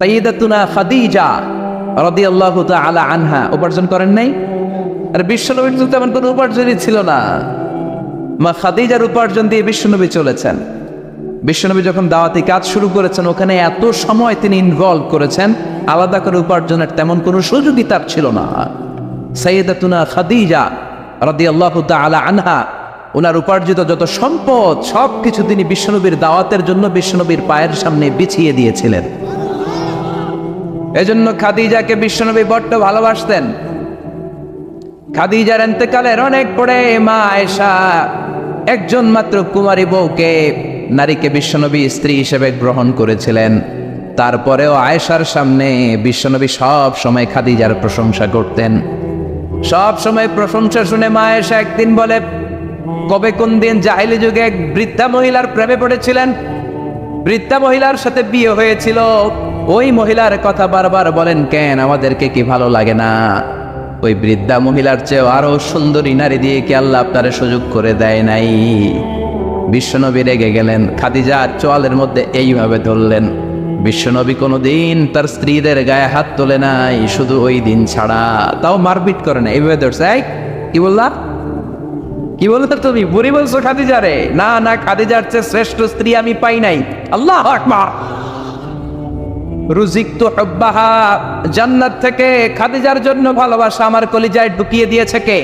সাইয়্যিদাতুনা খাদিজা রাদিয়াল্লাহু তাআলা আনহা উপার্জন করেন নাই? আর বিশ্বনবীর তো তেমন কোনো উপার্জনই ছিল না। মা খাদিজার উপার্জন দিয়ে বিশ্বনবী চলেছেন। বিশ্বনবী যখন দাওয়াতি কাজ শুরু করেছেন, ওখানে এত সময় তিনি ইনভলভ করেছেন, আলাদা করে উপার্জনের তেমন কোনো সুযোগই তার ছিল না। সাইয়্যিদাতুনা খাদিজা রাদিয়াল্লাহু তাআলা আনহা, ওনার উপার্জিত যত সম্পদ সবকিছু তিনি বিশ্বনবীর দাওয়াতের জন্য বিশ্বনবীর পায়ের সামনে বিছিয়ে দিয়েছিলেন। এজন্য খাদিজাকে বিশ্বনবী বড্ড ভালোবাসতেন। খাদিজার ইন্তেকালের অনেক পরে মা আয়েশা একজন মাত্র কুমারী বউকে, নারীকে বিশ্বনবী স্ত্রী হিসেবে গ্রহণ করেছিলেন। তারপরেও আয়েশার সামনে বিশ্বনবী সব সময় খাদিজার প্রশংসা করতেন। সব সময় প্রশংসা শুনে মা আয়েশা একদিন বলে, কবে কোন দিন জাহিলি যুগে এক বৃদ্ধা মহিলার প্রেমে পড়েছিলেন, বৃদ্ধা মহিলার সাথে বিয়ে হয়েছিল, ওই মহিলার কথা বারবার বলেন কেন? আমাদেরকে কি ভালো লাগে না? ওই বৃদ্ধা মহিলার চেয়ে আরো সুন্দরী নারী দিয়ে কি আল্লাহ আপনারে সুযোগ করে দেয় নাই? বিশ্বনবী রেগে গেলেন, খাদিজা চোয়ালের মধ্যে এইভাবে ধরলেন। বিশ্বনবী কোনোদিন তার স্ত্রীদের গায়ে হাত তোলে নাই, শুধু ওই দিন ছাড়া। তাও মারপিট করে না, এইভাবে ধরছে। কি বললাম? কি বলতো তুমি? বুড়ি বলছো খাদিজারে? না না, খাদিজার চেয়ে শ্রেষ্ঠ স্ত্রী আমি পাই নাই। আল্লাহু আকবার। রুজিকতু হুব্বাহা, জান্নাত থেকে খাদিজার জন্য ভালোবাসা আমার কলিজায় ঢুকিয়ে দিয়েছে কে?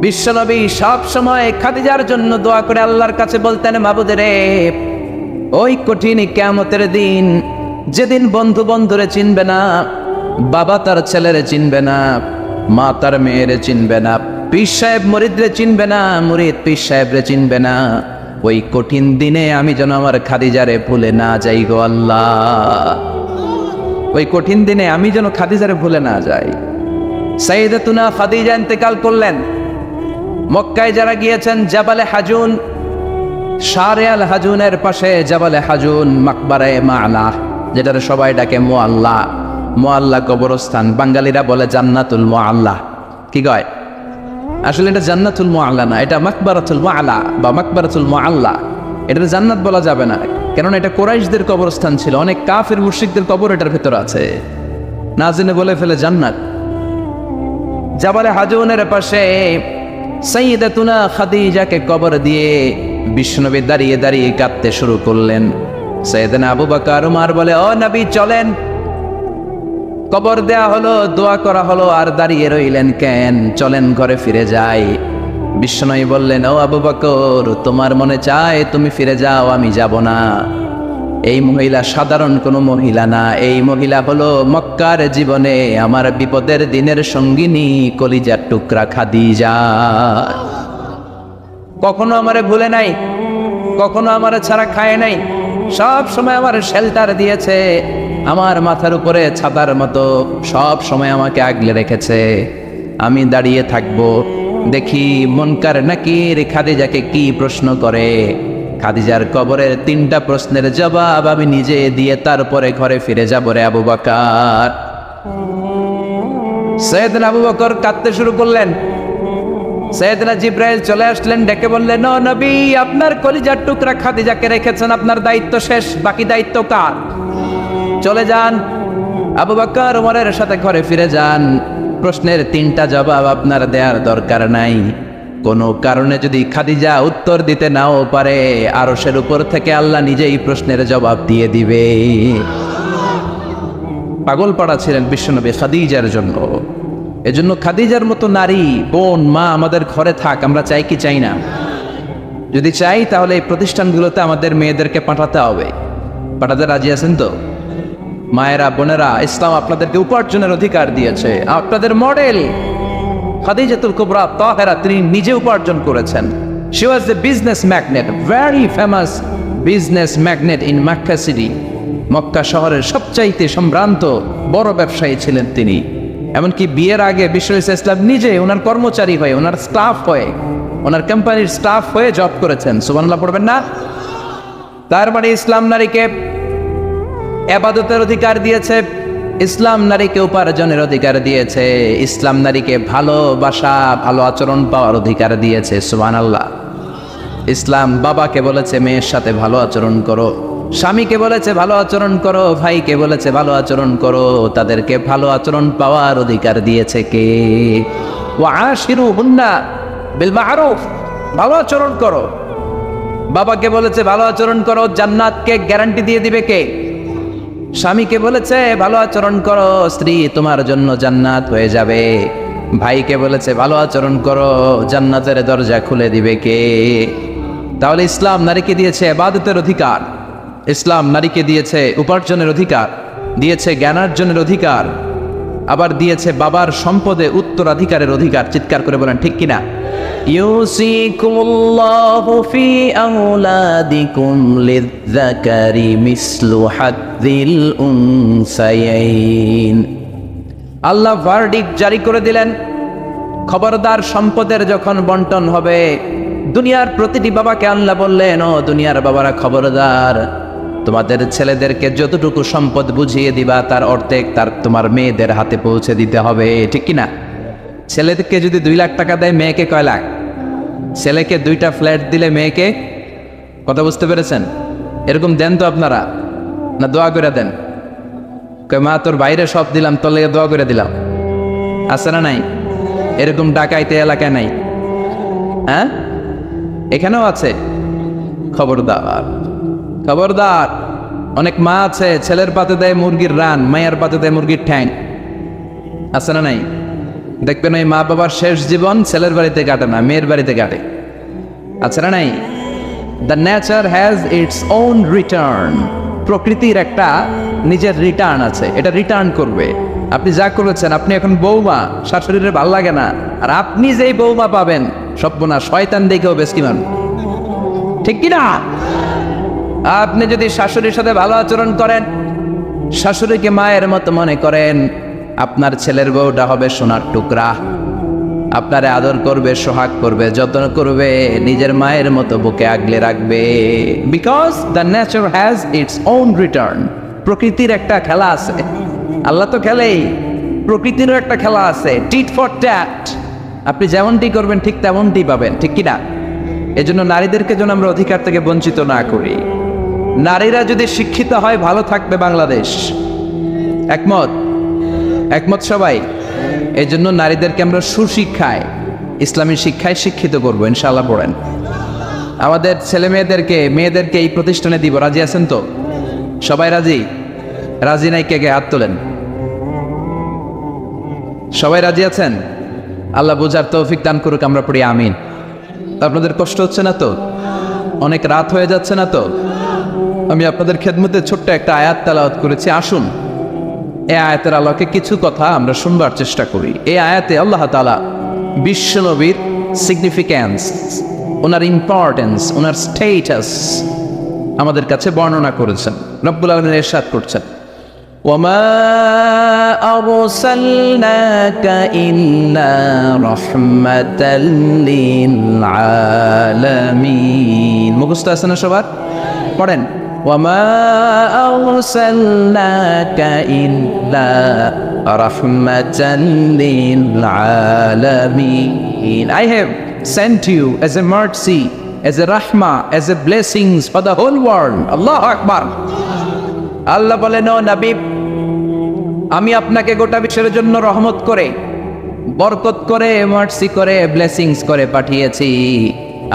বিশ্বনবী সব সময় খাদিজার জন্য দোয়া করে আল্লাহর কাছে বলতেন, মাবুদ রে, ওই কঠিন কিয়ামতের দিন, যেদিন বন্ধু বন্ধুরে চিনবে না, বাবা তার ছেলেরে চিনবে না, মা তার মেয়েরে চিনবে না, পীর সাহেব মুরিদরে চিনবে না, মুরিদ পীর সাহেবরে চিনবে না, ওই কঠিন দিনে আমি যেন আমার খাদিজারে ভুলে না যাই গো আল্লাহ। ওই কঠিন দিনে আমি যেন খাদিজারে ভুলে না যাই। সাইয়্যিদাতুনা খাদিজা ইন্তেকাল করলেন। মক্কায় যারা গিয়েছেন, জাবালে হাজুন, শারে আল হাজুনের পাশে জাবালে হাজুন মাকবারায়ে মাআলা, যেটারে সবাই ডাকে মুআল্লা, মুআল্লা কবরস্থান, বাঙালিরা বলে জান্নাতুল মুআল্লা। কি কয়? আসলে এটা জান্নাতুল মুআল্লা না, এটা মাকবারাতুল মুআল্লা বা মাকবারাতুল মুআল্লা। এটা জান্নাত বলা যাবে না, কারণ এটা কুরাইশদের কবরস্থান ছিল। অনেক কাফির মুশরিকদের কবর এটার ভেতর আছে, না জেনে বলে ফেলে জান্নাত। জাবালে হাজুনের পাশে সাইয়্যিদাতুনা খাদিজাকে কবর দিয়ে বিশ্বনবী দাঁড়িয়ে দাঁড়িয়ে কাঁদতে শুরু করলেন। সাইয়েদনা আবু বকর উমর বলে, ও নবী চলেন। কবর দেয়া হলো, দোয়া করা হলো, আর দাঁড়িয়ে রইলেন কেন? চলেন ঘরে ফিরে যাই। বিশ্বনবী বললেন, ও আবু বকর, তোমার মনে চায় তুমি ফিরে যাও, আমি যাব না। এই মহিলা সাধারণ কোনো মহিলা না, এই মহিলা হলো মক্কার জীবনে আমার বিপদের দিনের সঙ্গিনী, কলিজার টুকরা খাদিজা। কখনো আমারে ভুলে নাই, কখনো আমারে ছাড়া খায় নাই, সব সময় আমার শেল্টার দিয়েছে, আমার মাথার উপরে ছাতার মতো সব সময় আমাকে আগলে রেখেছে। আমি দাঁড়িয়ে থাকবো, দেখি মুনকার নাকির খাদিজাকে কি প্রশ্ন করে। খাদিজার কবরের 3টা প্রশ্নের জবাব আমি নিজে দিয়ে তারপরে ঘরে ফিরে যাব রে আবু বকর। সাইয়েদনা আবু বকর কাঁদতে শুরু করলেন। সাইয়েদনা জিবরাইল চলে আসলেন, ডেকে বললেন, ও নবী, আপনার কলিজার টুকরা খাদিজাকে রেখেছেন, আপনার দায়িত্ব শেষ, বাকি দায়িত্ব কার? চলে যান, আবু বকর ওমরের সাথে ঘরে ফিরে যান। প্রশ্নের 3টা জবাব আপনার দেওয়ার দরকার নাই। কোনো কারণে যদি খাদিজা উত্তর দিতে নাও পারে, আরশের উপর থেকে আল্লাহ নিজেই প্রশ্নের জবাব দিয়ে দিবে। পাগল পাড়া ছিলেন বিশ্বনবী খাদিজার জন্য। এজন্য খাদিজার মতো নারী, বোন, মা আমাদের ঘরে থাক, আমরা চাই কি চাই না? যদি চাই তাহলে এই প্রতিষ্ঠানগুলোতে আমাদের মেয়েদেরকে পাঠাতে হবে। পাঠাতে রাজি আছেন তো? মায়েরা, বোনেরা, ইসলাম আপনাদেরকে উপার্জনের অধিকার দিয়েছে। আপনাদের মডেল খাদিজাতুল কুবরা তাহেরা, তিনি নিজে উপার্জন করেছেন। She was A business magnate, very famous business magnate in Mecca city. Mecca শহরের সবচাইতে সম্ভ্রান্ত বড় ব্যবসায়ী ছিলেন তিনি। এমনকি বিয়ের আগে বিশ্ব ইসলাম নিজে ওনার কর্মচারী হয়ে, ওনার স্টাফ হয়ে, ওনার কোম্পানির স্টাফ হয়ে জব করেছেন। সুবহানাল্লাহ পড়বেন না? তার মানে ইসলাম নারীকে ইবাদতের অধিকার দিয়েছে, ইসলাম নারীকে উপার্জনের অধিকার দিয়েছে, ইসলাম নারীকে ভালোবাসা, ভালো আচরণ পাওয়ার অধিকার দিয়েছে। সুবহানাল্লাহ। ইসলাম বাবাকে বলেছে মেয়ের সাথে ভালো আচরণ করো, স্বামীকে বলেছে ভালো আচরণ করো, ভাইকে বলেছে ভালো আচরণ করো, তাদেরকে ভালো আচরণ পাওয়ার অধিকার দিয়েছে কে? ওয়াশিরুহুন্না বিল মা'রুফ, ভালো আচরণ করো। বাবাকে বলেছে ভালো আচরণ করো, জান্নাতকে গ্যারান্টি দিয়ে দিবে কে? স্বামীকে বলেছে ভালো আচরণ করো, স্ত্রী তোমার জন্য জান্নাত হয়ে যাবে। ভাইকে বলেছে ভালো আচরণ করো, জান্নাতের দরজা খুলে দিবে কে? তাহলে ইসলাম নারীকে দিয়েছে ইবাদতের অধিকার, ইসলাম নারীকে দিয়েছে উপার্জনের অধিকার, দিয়েছে জ্ঞানার্জনের অধিকার, আবার দিয়েছে বাবার সম্পদে উত্তরাধিকারের অধিকার। চিৎকার করে বলেন ঠিক কিনা? ইউসিকুমুল্লাহু ফি আওলাদিকুম লিয-যাকারি মিসলু হাদ্দিল উনসায়াইন। আল্লাহ ভার্ডিক্ট জারি করে দিলেন, খবরদার সম্পদের যখন বন্টন হবে, দুনিয়ার প্রতিটি বাবাকে আল্লাহ বললেন, ও দুনিয়ার বাবারা খবরদার, তোমাদের ছেলেদেরকে যতটুকু সম্পদ বুঝিয়ে দিবা তার অর্ধেক তোমার মেয়েদের হাতে পৌঁছে দিতে হবে, ঠিক কিনা? ছেলেদেরকে যদি 2 লাখ টাকা দেয়, মেয়েকে কয় লাখ? ছেলেকে 2টা ফ্ল্যাট দিলে মেয়েকে কথা বুঝতে পেরেছেন? এরকম দেন তো আপনারা, না দোয়া করে দেন? কয় মা তোর বাইরে সব দিলাম, তোর লেগে দোয়া করে দিলাম। আছে না নাই? এরকম ডাকাইতে এলাকায় নাই? হ্যাঁ, এখানেও আছে। খবরদার, খবরদার। অনেক মা আছে ছেলের পাতে দেয় মুরগির রান, মায়ের পাতে দেয় মুরগির ঠ্যাং। আছে না নাই? দেখবেন ওই মা বাবার শেষ জীবন ছেলের বাড়িতে কাটে না, মেয়ের বাড়িতে কাটে। আছে না নাই? The nature has its own return. প্রকৃতির একটা নিজের রিটার্ন আছে, এটা রিটার্ন করবে। আপনি যা করেছেন, আপনি এখন বৌমা, শাশুড়ির ভাল লাগে না, আর আপনি যেই বৌমা পাবেন, সর্বনাশ, শয়তান দেখেও বেশি মান, ঠিক কিনা? আপনি যদি শাশুড়ির সাথে ভালো আচরণ করেন, শাশুড়িকে মায়ের মতো মনে করেন, আপনার ছেলের বউটা হবে সোনার টুকরা, আপনারে আদর করবে, সোহাগ করবে, যত্ন করবে, নিজের মায়ের মতো বুকে আগলে রাখবে। Because the nature has its own return. প্রকৃতির একটা খেলা আছে, আল্লাহ তো খেলেই, প্রকৃতিরও একটা খেলা আছে, টিট ফর ট্যাট। আপনি যেমনটি করবেন ঠিক তেমনটি পাবেন, ঠিক কিনা? এজন্য নারীদেরকে যেন আমরা অধিকার থেকে বঞ্চিত না করি। নারীরা যদি শিক্ষিত হয়, ভালো থাকবে বাংলাদেশ। একমত? একমত সবাই? এই জন্য নারীদেরকে আমরা সুশিক্ষায়, ইসলামী শিক্ষায় শিক্ষিত করবো, ইনশাআল্লাহ। পড়েন, আমাদের ছেলে মেয়েদেরকে এই প্রতিষ্ঠানে দিব। রাজি আছেন তো? সবাই রাজি? রাজি নাই কে কে হাত তোলেন? সবাই রাজি আছেন? আল্লাহ বুঝার তৌফিক দান করুক, আমরা পড়ি আমিন। আপনাদের কষ্ট হচ্ছে না তো? অনেক রাত হয়ে যাচ্ছে না তো? আমি আপনাদের খেদমতে ছোট্ট একটা আয়াত তেলাওয়াত করেছি। আসুন এই আয়াতের আলোকে কিছু কথা আমরা শুনবার চেষ্টা করি। এই আয়াতে আল্লাহ তাআলা বিশ্বনবীর সিগনিফিক্যান্স, ওনার ইম্পর্টেন্স, ওনার স্টেটাস আমাদের কাছে বর্ণনা করেছেন। রব্বুল আলামিন ইরশাদ করছেন, ওয়ামা আরসালনাকা ইল্লা রাহমাতাল লিল আলামিন। মুখস্থ আছে না সবার? পড়েন, ওয়ামা আরসালনাকা ইল্লা রাহমাতাল লিল আলামিন। I have sent you as a mercy, as a rahmah, as a blessings for the whole world. Allahu Akbar. আল্লাহ বলেন, ও নবী, আমি আপনাকে গোটা বিশ্বের জন্য রহমত করে, বরকত করে, মার্সি করে, ব্লেসিংস করে পাঠিয়েছি।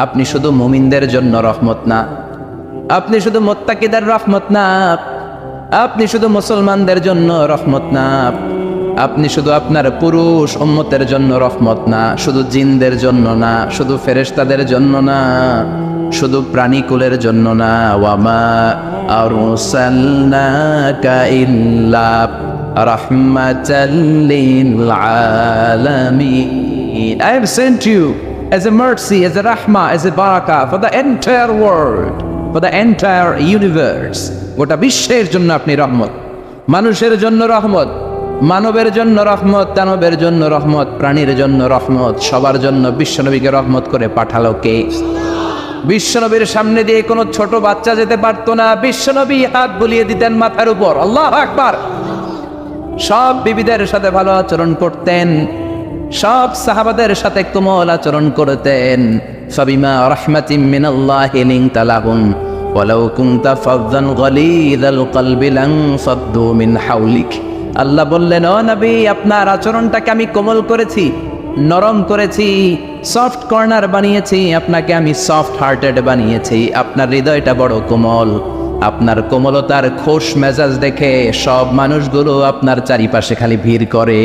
আপনি শুধু মুমিনদের জন্য রহমত না, আপনি শুধু মুত্তাকিদের রহমত না, আপনি শুধু মুসলমানদের জন্য রহমত না, আপনি শুধু আপনার পুরুষ উম্মতের জন্য রহমত না, শুধু জিনদের জন্য না, শুধু ফেরেশতাদের জন্য না, শুধু প্রাণীকুলের জন্য না। ওয়ামা আরসালনাকা ইল্লা রাহমাতাল লিল আলামিন। I have sent you as a mercy, as a rahmah, as a barakah for the entire world, for the entire universe. গোটা বিশ্বের জন্য আপনি রহমত, মানুষের জন্য রহমত, মানবের জন্য রহমত, দানবের জন্য রহমত, প্রাণীর জন্য রহমত, সবার জন্য বিশ্বনবীকে রহমত করে পাঠালো কে? বিশ্বনবীর সামনে দিয়ে কোনো ছোট বাচ্চা যেতে পারতো না, বিশ্বনবী হাত বুলিয়ে দিতেন মাথার উপর। আল্লাহু আকবার। সব বিবিদের সাথে ভালো আচরণ করতেন, সব সাহাবাদের সাথে কোমল আচরণ করতেন। ফাবিমা রাহমাতিম মিনাল্লাহি লিনতা লাহুম ওয়ালাউ কুনতা ফাযযান গালিযাল কলবি লানফাদ্দু মিন হাওলিক। আল্লাহ বললেন, ও নবী, আপনার আচরণটাকে আমি কোমল করেছি, নরম করেছি, সফট কর্নার বানিয়েছি, আপনাকে আমি সফট হার্টেড বানিয়েছি। আপনার হৃদয়টা বড় কোমল। আপনার কোমলতার খোশ মেজাজ দেখে সব মানুষগুলো আপনার চারিপাশে খালি ভিড় করে।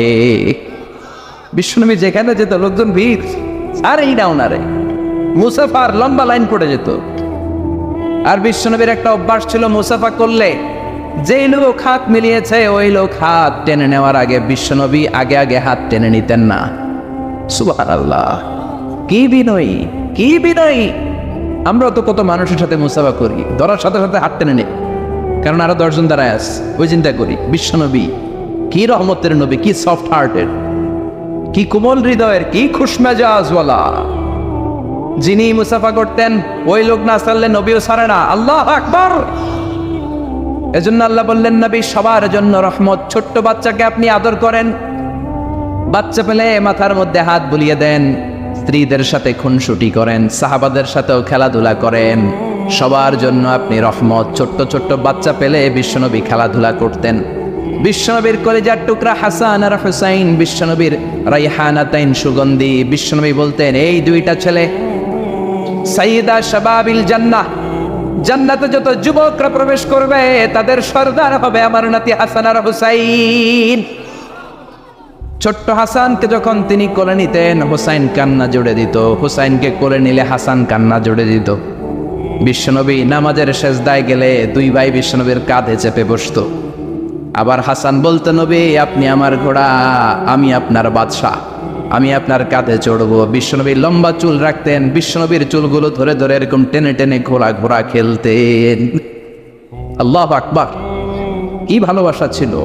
বিশ্বনবী যেখানে যেত লোকজন ভিড়, আর এই ডাউনারে মুসাফার লম্বা লাইন পড়ে যেত। আর বিশ্বনবীর একটা অভ্যাস ছিল, মুসাফা করলে যেই লোক হাত মিলিয়েছে ওই লোক হাত টেনে নেওয়ার আগে বিশ্বনবী আগে আগে হাত টেনে নিতেন না। সুবহানাল্লাহ, কি বিনয়ী, কি বিনয়ী! আমরা তো কত মানুষের সাথে মুসাফা করি, ধরার সাথে সাথে হাত টেনে নেই, কারণ আরো 10 জন দাঁড়ায় আছে, ওই চিন্তা করি। বিশ্বনবী কি রহমতের নবী, কি সফট হার্টেড, কি কোমল হৃদয়ের, কি খুশমেজাজওয়ালা। যিনি মুসাফা করতেন ওই লোক না ছাড়লে নবীও ছাড়ে না। আল্লাহু আকবার! এজন্য আল্লাহ বললেন, নবী সবার জন্য রহমত। ছোট্ট বাচ্চাকে আপনি আদর করেন, বাচ্চা পেলে মাথার মধ্যে হাত বুলিয়ে দেন, স্ত্রীদের সাথে খুনসুটি করেন, সাহাবাদের সাথেও খেলাধুলা করেন, সবার জন্য আপনি রহমত। ছোট্ট ছোট্ট বাচ্চা পেলে বিশ্বনবী খেলাধুলা করতেন। বিশ্বনবীর কলিজার টুকরা হাসান আর হুসাইন, বিশ্বনবীর রাইহানাতাইন সুগন্ধি। বিশ্বনবী বলতেন, এই দুইটা ছেলে সাইয়্যিদা শাবাবিল জান্নাহ, জান্নাতে যত যুবকরা প্রবেশ করবে তাদের সর্দার হবে আমার নাতি হাসান আর হুসাইন। ছোট্ট হাসানকে যখন তিনি কোলে নিতেন, হুসাইন কান্না জুড়ে দিত, হুসাইনকে কোলে নিলে হাসান কান্না জুড়ে দিত। বিশ্বনবী নামাজের সেজদায় গেলে দুই ভাই বিশ্বনবীর কাঁধে চেপে বসতো। আবার হাসান বলতো, নবী আপনি আমার ঘোড়া, আমি আপনার বাদশা, আমি আপনার কাঁধে চড়বো। বিশ্বনবী লম্বা চুল রাখতেন, বিশ্বনবীর চুলগুলো ধরে ধরে এরকম টেনে টেনে ঘোড়া ঘোড়া খেলতেন। আল্লাহু আকবার! কি ভালোবাসা ছিল!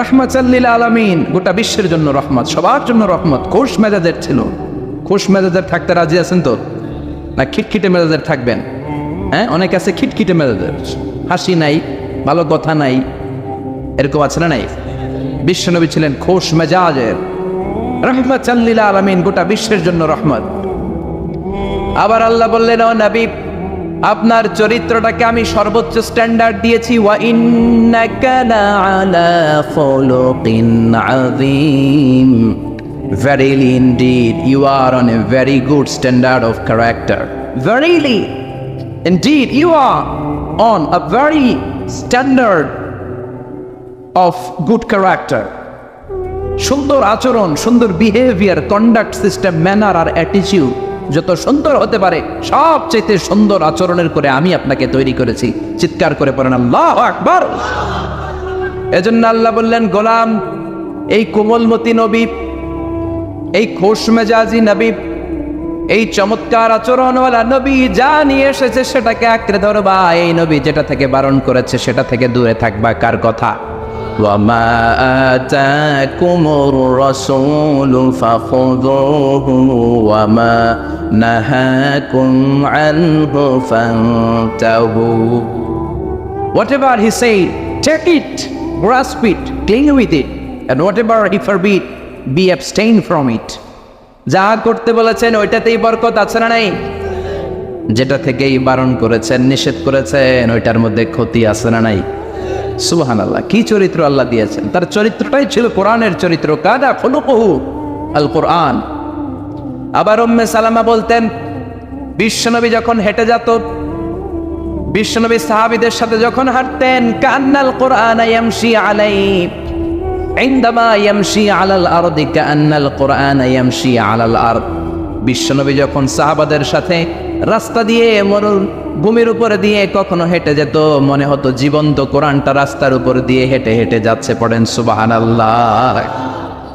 রাহমাতাল লিল আলামিন, গোটা বিশ্বের জন্য রহমত, সবার জন্য রহমত। খোশ মেজাজের ছিল। খোশ মেজাজের থাকতে রাজি আছেন তো, না খিটখিটে মেজাজের থাকবেন? হ্যাঁ, অনেক আছে খিটখিটে মেজাজের, হাসি নাই, ভালো কথা নাই, এরকম আছে না নাই? বিশ্বনবী ছিলেন খোশ মেজাজের, রাহমাতাল লিল আলামিন, গোটা বিশ্বের জন্য রহমত। আবার আল্লাহ বললেন, ও নবী আপনার চরিত্রটাকে আমি সর্বোচ্চ স্ট্যান্ডার্ড দিয়েছি। ওয়া ইন্নাকা লাআলা খুলুকিন আযীম, verily indeed you are on a very good standard of character. Verily indeed you are on a very standard of good character. সুন্দর আচরণ, সুন্দর বিহেভিয়ার, কন্ডাক্ট সিস্টেম, ম্যানার আর অ্যাটিটিউড যত সুন্দর হতে পারে সবচেয়ে সুন্দর আচরণের করে আমি আপনাকে তৈরি করেছি। চিৎকার করে পড়েন আল্লাহু আকবার! এজন্য আল্লাহ বললেন, গোলাম এই কোমলমতি নবী, এই খোশ মেজাজি নবী, এই চমৎকার আচরণওয়ালা নবী যা নিয়ে এসেছে সেটাকে আঁকড়ে ধরবা। এই নবী যেটা থেকে বারণ করেছে সেটা থেকে দূরে থাকবা। কার কথা? وَمَا آتَاكُمُ الرَّسُولُ فَخُذُوهُ وَمَا نَهَاكُمْ عَنْهُ فَانْتَهُوا. Whatever he said, take it, grasp it, cling with it, and whatever he forbid, be abstain from it. যা করতে বলেছেন ওইটাতেই বরকত আছে না নাই? যেটা থেকেই বারণ করেছেন, নিষেধ করেছেন, ওইটার মধ্যে ক্ষতি আছে না নাই? সুবহানাল্লাহ! কি চরিত্র আল্লাহ দিয়েছেন! তার চরিত্রটাই ছিল কোরআনের চরিত্র। কাদা খুলুকুহু আল কোরআন। আবার উম্মে সালামা বলতেন, বিশ্বনবী যখন হেঁটে যেত, বিশ্বনবী সাহাবীদের সাথে যখন হাঁটতেন, কান্নাল কোরআন ইয়ামশি আলাইহি, ইনদামা ইয়ামশি আলাল আরদি কান্নাল কোরআন ইয়ামশি আলাল আরদ। বিশ্বনবী যখন সাহাবাদের সাথে রাস্তা দিয়ে, মরুভূমির উপরে দিয়ে কখনো হেঁটে যেত, মনে হতো জীবন্ত কোরআনটা রাস্তার উপর দিয়ে হেঁটে হেঁটে যাচ্ছে। পড়েন সুবহানাল্লাহ!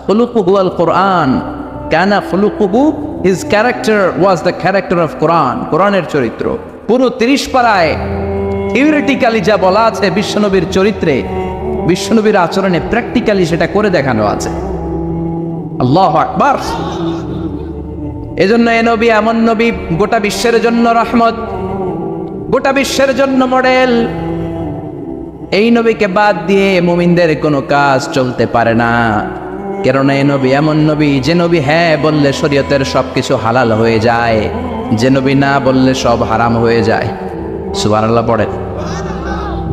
খুলুকুহু আল কোরআন, কানা খুলুকুহু, his character was the character of Quran. কোরআনের চরিত্র পুরো 30 পারায় থিওরিটিক্যালি যা বলা আছে বিশ্বনবীর চরিত্রে, বিশ্বনবীর আচরণে প্র্যাকটিক্যালি সেটা করে দেখানো আছে। আল্লাহু আকবার! এজন্য এ নবী এমন নবী, গোটা বিশ্বের জন্য রহমত, গোটা বিশ্বের জন্য মডেল। এই নবীকে বাদ দিয়ে মুমিনদের কোনো কাজ চলতে পারে না। কেননা এই নবী এমন নবী, যে নবী হ্যাঁ বললে শরীয়তের সবকিছু হালাল হয়ে যায়, যে নবী না বললে সব হারাম হয়ে যায়। সুবহানাল্লাহ পড়েন।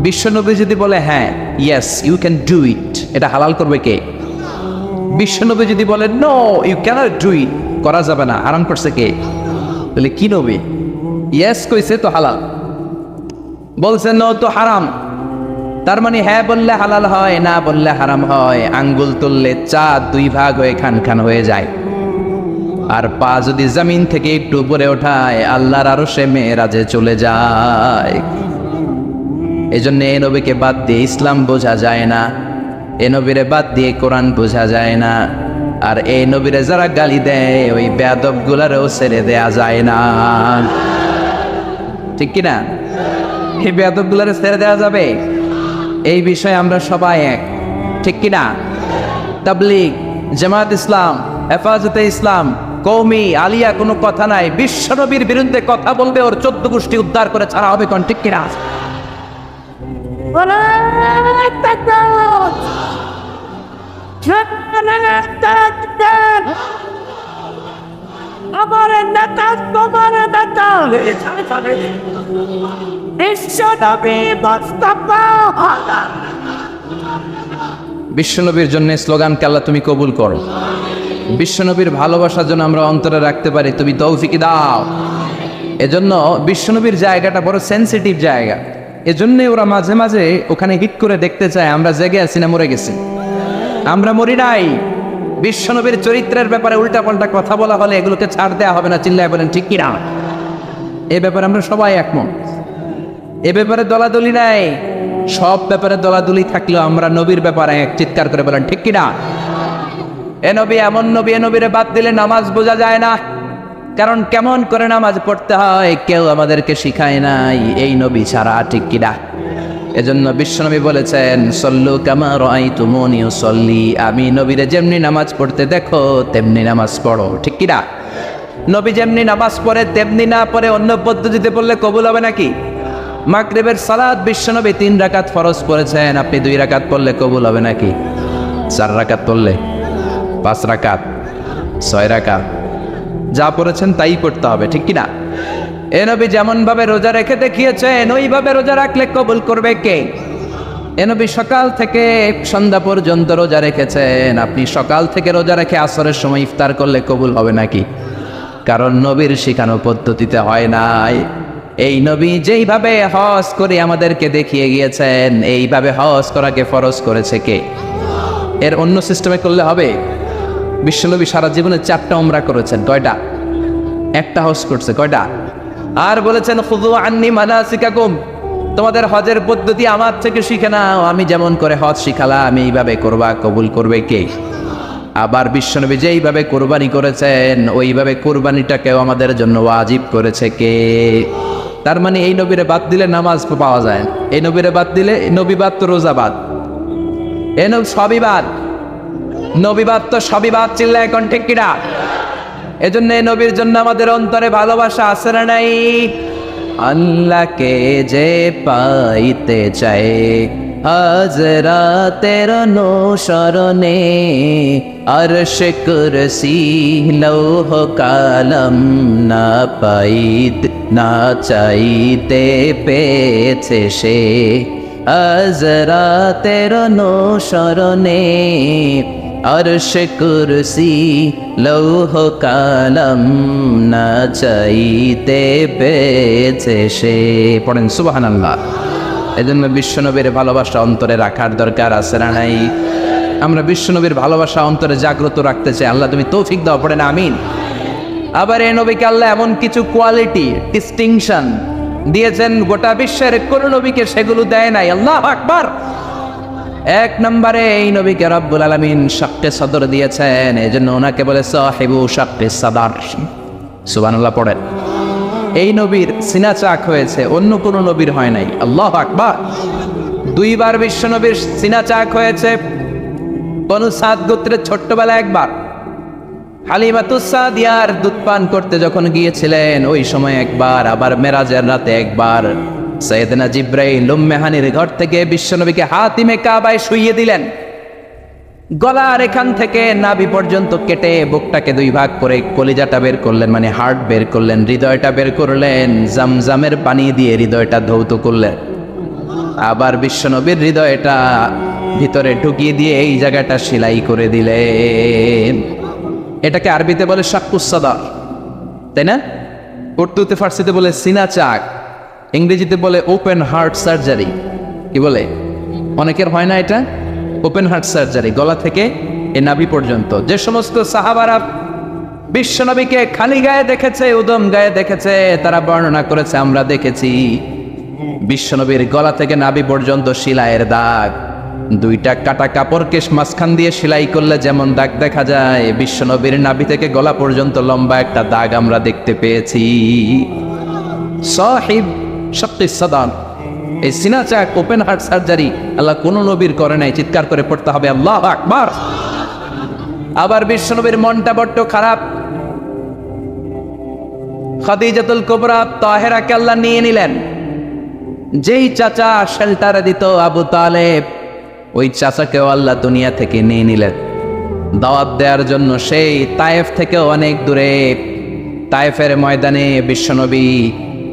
বিশ্বনবী যদি বলে হ্যাঁ, yes you can do it, এটা হালাল করবে কে? বিশ্বনবী যদি বলে no you can't do it, করা যাবে না, হারাম করছে কে? বলে কি নবী? ইয়েস কইছে তো হালাল, বলছে নো তো হারাম। তার মানে হ্যাঁ বললে হালাল হয়, না বললে হারাম হয়। আঙ্গুল তুললে চাঁদ দুই ভাগ হয়ে খান খান হয়ে যায়, আর পা যদি জমিন থেকে একটু উপরে ওঠায় আল্লাহর আরশে মেরাজে চলে যায়। এজন্য এ নবীকে বাদ দিয়ে ইসলাম বোঝা যায় না, এ নবীরে বাদ দিয়ে কোরআন বোঝা যায় না। আর এই নবীরে যারা গালি দেয় ওই বেয়াদব গুলারেও ছেড়ে দেয়া যায় না, ঠিক কিনা? এই বেয়াদব গুলারে ছেড়ে দেওয়া যাবে? এই বিষয়ে আমরা সবাই এক, ঠিক কিনা? তাবলীগ, জামাত ইসলাম, হেফাজতে ইসলাম, কওমি, আলিয়া কোনো কথা নাই। বিশ্বনবীর বিরুদ্ধে কথা বলবে ওর 14 গোষ্ঠী উদ্ধার করে ছাড়া হবে, কোন ঠিক কিনা? আমার নেতা তোমার নেতা বিশ্বনবী মুস্তাফা। বিশ্বনবীর জন্য স্লোগানকে আল্লাহ তুমি কবুল করো। বিশ্বনবীর ভালোবাসার জন্য আমরা অন্তরে রাখতে পারি, তুমি তৌফিক দাও। এজন্য বিশ্বনবীর জায়গাটা বড় সেনসিটিভ জায়গা। এজন্যই ওরা মাঝে মাঝে ওখানে হিট করে দেখতে চায় আমরা জেগে আছি না মরে গেছি। আমরা মরি নাই। বিশ্বনবীর চরিত্রের ব্যাপারে উল্টাপাল্টা কথা বলা হলে এগুলোকে ছাড় দেওয়া হবে না, চিল্লায় বলেন ঠিক কিনা? এ ব্যাপারে আমরা সবাই একমত। এ ব্যাপারে দলাদলি নাই। সব ব্যাপারে দলাদলি থাকলেও আমরা নবীর ব্যাপারে এক, চিৎকার করে বলেন ঠিক কিনা? এ নবী এমন নবী, এ নবীরে বাদ দিলে নামাজ বোঝা যায় না। কারণ কেমন করে নামাজ পড়তে হয় কেউ আমাদেরকে শিখায় নাই এই নবী ছাড়া, ঠিক কিনা? এজন্য বিশ্বনবী বলেছেন সল্লু কামা রাআইতুমুনি উসাল্লি, আমি নবীরে যেমনি নামাজ পড়তে দেখো তেমনি নামাজ পড়ো, ঠিক কিনা? নবী যেমনি নামাজ পড়ে তেমনি না পড়ে অন্য পদ্ধতিতে পড়লে কবুল হবে নাকি? মাগরিবের সালাত বিশ্বনবী 3 রাকাত ফরজ পড়েছেন, আপনি 2 রাকাত পড়লে কবুল হবে নাকি? 4 রাকাত পড়লে, 5 রাকাত, 6 রাকাত, যা পড়েছেন তাই পড়তে হবে, ঠিক কিনা? এ নবী যেমন ভাবে রোজা রেখে দেখিয়েছেন ওইভাবে রোজা রাখলে কবুল করবে কে? এ নবী সকাল থেকে সন্ধ্যা পর্যন্ত রোজা রেখেছেন, আপনি সকাল থেকে রোজা রেখে আসরের সময় ইফতার করলে কবুল হবে নাকি? কারণ নবীর শিখানো পদ্ধতিতে হয় নাই। এই নবী যেইভাবে হজ করে আমাদেরকে দেখিয়ে গিয়েছেন এইভাবে হজ করাকে ফরজ করেছে কে? এর অন্য সিস্টেমে করলে হবে? বিশ্বনবী সারা জীবনে 4টা উমরা করেছেন, কয়টা? একটা হজ করছে, কয়টা? আর বলেছেন খুযু আন্নী মানাসিকাকুম, তোমাদের হজের পদ্ধতি আমার থেকে শিখে নাও, আমি যেমন করে হজ শিখালাম আমি এইভাবে করবা, কবুল করবে কে? আবার বিশ্বনবী যেইভাবে কোরবানি করেছেন ওইভাবে কোরবানিটাকেও আমাদের জন্য ওয়াজিব করেছে কে? তার মানে এই নবীরে বাদ দিলে নামাজ পাওয়া যায়, এই নবীরে বাদ দিলে নবী বাদ তো রোজা বাদ, এ সবই বাদ, নবী বাদ তো সবই বাদ, চিল্লায় এখন ঠিক কিনা? এজন্য এই নবীর জন্য আমাদের অন্তরে ভালোবাসা আছে না নাই? আল্লাহকে যে পাইতে চায় হাজরাতের অনুসরণে, আরশ কুরসি লৌহ কালাম না পাইতে না চাইতে পেয়েছে সে, হাজরাতের অনুসরণে আরশ কুরসি লৌহ কালাম না চাইতে পেয়েছে সে। পড়েন সুবহানাল্লাহ। এজন্য বিশ্বনবীর ভালোবাসা অন্তরে রাখার দরকার আছে না নাই? আমরা বিশ্বনবীর ভালোবাসা অন্তরে জাগ্রত রাখতে চাই, আল্লাহ তুমি তৌফিক দাও, পড়েন আমিন। আবার এই নবীকে আল্লাহ এমন কিছু কোয়ালিটি, ডিস্টিংশন দিয়েছেন গোটা বিশ্বের কোন নবীকে সেগুলো দেয় নাই। আল্লাহু আকবার। 1 নম্বরে এই নবীকে রব্বুল আলামিন শাক্কে সদর দিয়েছেন, এজন্য ওনাকে বলে সাহিবু শাক্কে সদর। সুবহানাল্লাহ পড়েন। এই নবীর সিনা চাক হয়েছে, অন্য কোন নবীর হয় নাই। আল্লাহু আকবার। 2 বার বিশ্ব নবীর সিনা চাক হয়েছে। বনু সাদ গোত্রের ছোট্টবেলা একবার, হালিমাতুস সাদিয়ার দুধ পান করতে যখন গিয়েছিলেন ওই সময় একবার, আবার মেরাজের রাতে একবার সাইয়েদনা জিব্রাইল উম্মে হানির ঘর থেকে বিশ্বনবীকে হাতিমে কাবায় শুইয়ে দিলেন। গলার এখান থেকে নাভি পর্যন্ত কেটে বুকটাকে দুই ভাগ করে কলিজাটা বের করলেন, মানে হার্ট বের করলেন, হৃদয়টা বের করলেন, জামজামের পানি দিয়ে হৃদয়টা ধৌত করলেন। আবার বিশ্বনবীর হৃদয়টা ভিতরে ঢুকিয়ে দিয়ে এই জায়গাটা সেলাই করে দিলেন। এটাকে আরবিতে বলে শাক্কুস সাদর, তাই না? উর্দুতে ফার্সিতে বলে সিনা চাক, ইংরেজিতে বলে ওপেন হার্ট সার্জারি। কি বলে? অনেকের হয় না এটা, ওপেন হার্ট সার্জারি, গলা থেকে এ নাভি পর্যন্ত। যে সমস্ত সাহাবারা বিশ্বনবীকে খালি গায়ে দেখেছে, উদম গায়ে দেখেছে, তারা বর্ণনা করেছে আমরা দেখেছি বিশ্বনবীর গলা থেকে নাভি পর্যন্ত সেলাইয়ের দাগ। দুইটা কাটা কাপড়কে মাঝখান দিয়ে সেলাই করলে যেমন দাগ দেখা যায়, বিশ্বনবীর নাভি থেকে গলা পর্যন্ত লম্বা একটা দাগ আমরা দেখতে পেয়েছি। সাহিব শাক্কিস সাদর, এই সিনা চাক ওপেন হার্ট সার্জারি আল্লাহ কোন নবীর করে নাই। চিৎকার করে পড়তে হবে আল্লাহু আকবার। আবার বিশ্বনবীর মনটা বড্ড খারাপ। খাদিজাতুল কুবরা তাহেরাকে আল্লাহ নিয়ে নিলেন। যেই চাচা শেল্টার দিত আবু তালেব, ওই চাচাকেও আল্লাহ দুনিয়া থেকে নিয়ে নিলেন দাওয়াত দেওয়ার জন্য। সেই তায়েফ থেকে অনেক দূরে তায়েফের ময়দানে বিশ্বনবী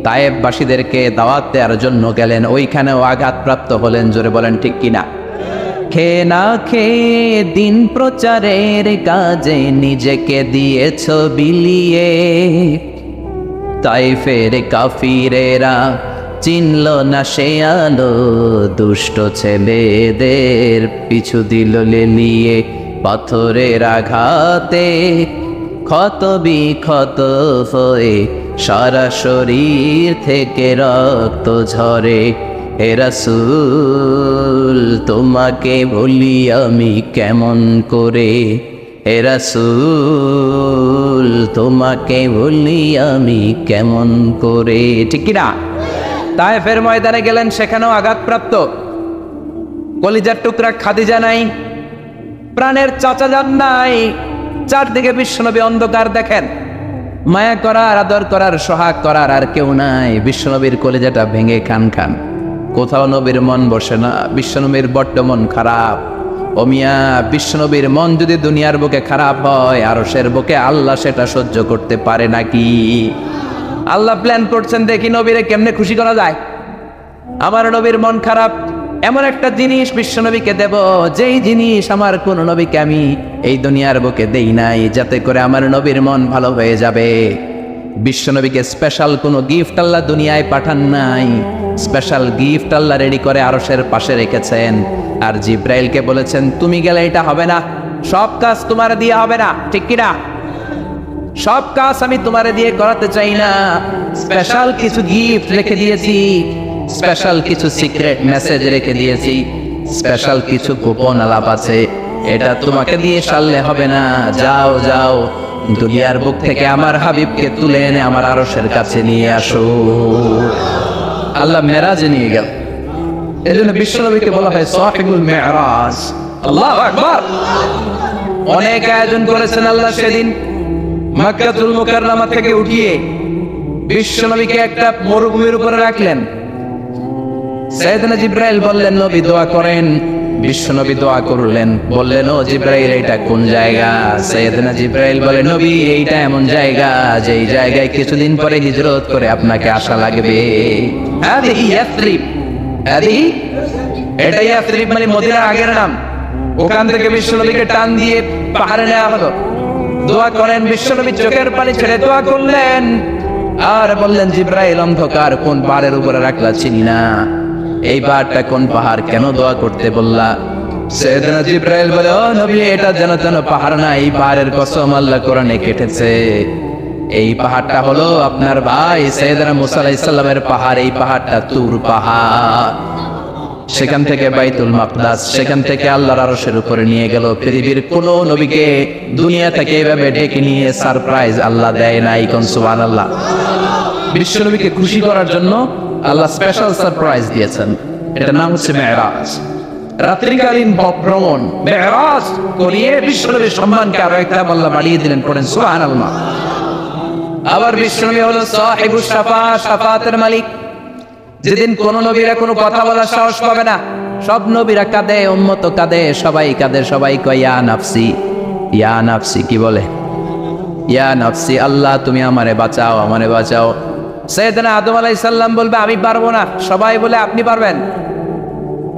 তায়েফবাসীদেরকে দাওয়াত দেওয়ার জন্য গেলেন। ওইখানেও আঘাতপ্রাপ্ত হলেন। জোরে বলেন ঠিক কিনা? খেয়ে না খেয়ে দিন প্রচারের কাজে নিজেকে দিয়েছ বিলিয়ে, তাইফের কাফিরেরা চিনল না সে আলো, দুষ্ট ছেলেদের পিছু দিল লেলিয়ে, পাথরের আঘাতে ক্ষত বিক্ষত হয়ে সারা শরীর থেকে রক্ত ঝরে। হে রাসূল তোমাকে ভুলি আমি কেমন করে, হে রাসূল তোমাকে ভুলি আমি কেমন করে। ঠিক কিনা? তায়েফের ময়দানে গেলেন, সেখানেও আঘাতপ্রাপ্ত। কলিজার টুকরা খাদিজা নাই, প্রাণের চাচা যান নাই। চারদিকে বিশ্বনবী অন্ধকার দেখেন। মায়া করার, আদর করার, সোহাগ করার আর কেউ নাই। বিশ্বনবীর কলিজাটা ভেঙে খান খান। কোথাও নবীর মন বসে না। বিশ্বনবীর বড্ড মন খারাপ। ও মিয়া, বিশ্বনবীর মন যদি দুনিয়ার বুকে খারাপ হয়, আরশের বুকে আল্লাহ সেটা সহ্য করতে পারে নাকি? আল্লাহ প্ল্যান করছেন, দেখি নবীরে কেমনে খুশি করা যায়। আমার নবীর মন খারাপ, এমন একটা জিনিস বিশ্বনবীকে দেব, যেই জিনিস আমার কোন নবীকে আমি এই দুনিয়ার বুকে দেই নাই, যাতে করে আমার নবীর মন ভালো হয়ে যাবে। বিশ্বনবীকে স্পেশাল কোনো গিফট আল্লাহ দুনিয়ায় পাঠান নাই। স্পেশাল গিফট আল্লাহ রেডি করে আরশের পাশে রেখেছেন। আর জিব্রাইলকে বলেছেন, তুমি গেলে এটা হবে না, সব কাজ তোমার দিয়ে হবে না। ঠিক কিনা? সব কাজ আমি তোমারে দিয়ে করাতে চাই না। স্পেশাল কিছু গিফট রেখে দিয়েছি, স্পেশাল কিছু সিক্রেট মেসেজ রেখে দিয়েছি, স্পেশাল কিছু গোপন আলাপ আছে, এটা তোমাকে দিয়ে সারলে হবে না। যাও যাও, দুনিয়ার বুক থেকে আমার হাবিবকে তুলে এনে আমার আরশের কাছে নিয়ে আসো। আল্লাহ মেরাজে নিয়ে গেল। এই জন্য বিশ্বনবীকে বলা হয় সাহিবুল মেরাজ। আল্লাহু আকবার। অনেক আয়োজন করেছেন আল্লাহ সেদিন। মক্কাতুল মুকাররমা থেকে উঠিয়ে বিশ্বনবীকে একটা মরুভূমির উপরে রাখলেন। সাইয়েদনা জিব্রাইল বললেন, নবী দোয়া করেন। বিশ্বনবী দোয়া করলেন, বললেন, ও জিব্রাইল এটা কোন জায়গা? সাইয়েদনা জিব্রাইল বলে, নবী এইটা এমন জায়গা যেই জায়গায় কিছুদিন পরে হিজরত করে আপনাকে আসা লাগবে। হাদিহি ইয়াসরিব। হাদিহি, এটা ইয়াসরিব মানে মদিনার আগের নাম। ওখান থেকে বিশ্বনবীকে টান দিয়ে পাহাড়ে নেওয়া হলো। দোয়া করেন। বিশ্বনবী চোখের পানি ছেড়ে দোয়া করলেন আর বললেন, জিব্রাইল অন্ধকার কোন পাহাড়ের উপরে রাখলা চিনি না, এই পাহাড়টা কোন পাহাড়, কেন দোয়া করতে বললা? সাইয়েদনা জিব্রাইল বলে, ও নবী এটা যেন তেন পাহাড় না, এই পাহাড়ের কসম আল্লাহ কোরআনে কেটেছে। এই পাহাড়টা হলো আপনার ভাই সাইয়েদনা মুসা আলাইহিস সালামের পাহাড়। এই পাহাড়টা তুর পাহাড়। সেখান থেকে বাইতুল মাকদাস, সেখান থেকে আল্লাহর আরশের উপরে নিয়ে গেল। পৃথিবীর কোন নবীকে দুনিয়া থেকে এভাবে ডেকে নিয়ে সারপ্রাইজ আল্লাহ দেয় নাই। কোন সুবহানাল্লাহ। বিশ্ব নবীকে খুশি করার জন্য আল্লাহ স্পেশাল সারপ্রাইজ দিয়েছেন। এটার নাম হচ্ছে মেরাজ। রাত্রিকালীন ভ্রমণ মেরাজ করিয়ে বিশ্ব নবীর সম্মানকে আরো একটা আল্লাহ বাড়িয়ে দিলেন। পড়েন সুবহানাল্লাহ। আবার বিশ্ব নবী হলো সাহিবুশ শাফাআত, শাফাআতের মালিক। যেদিন কোন নবীরা কোনো কথা বলার সাহস পাবে না, সব নবীরা কাঁদে, উম্মত কাঁদে, সবাই কাঁদে, সবাই কয় ইয়া নাফসি, ইয়া নাফসি। কি বলে? ইয়া নাফসি, আল্লাহ তুমি আমারে বাঁচাও, আমারে বাঁচাও। সাইয়েদনা আদম আলাইহিস সালাম বলবে আমি পারবো না। সবাই বলে আপনি পারবেন।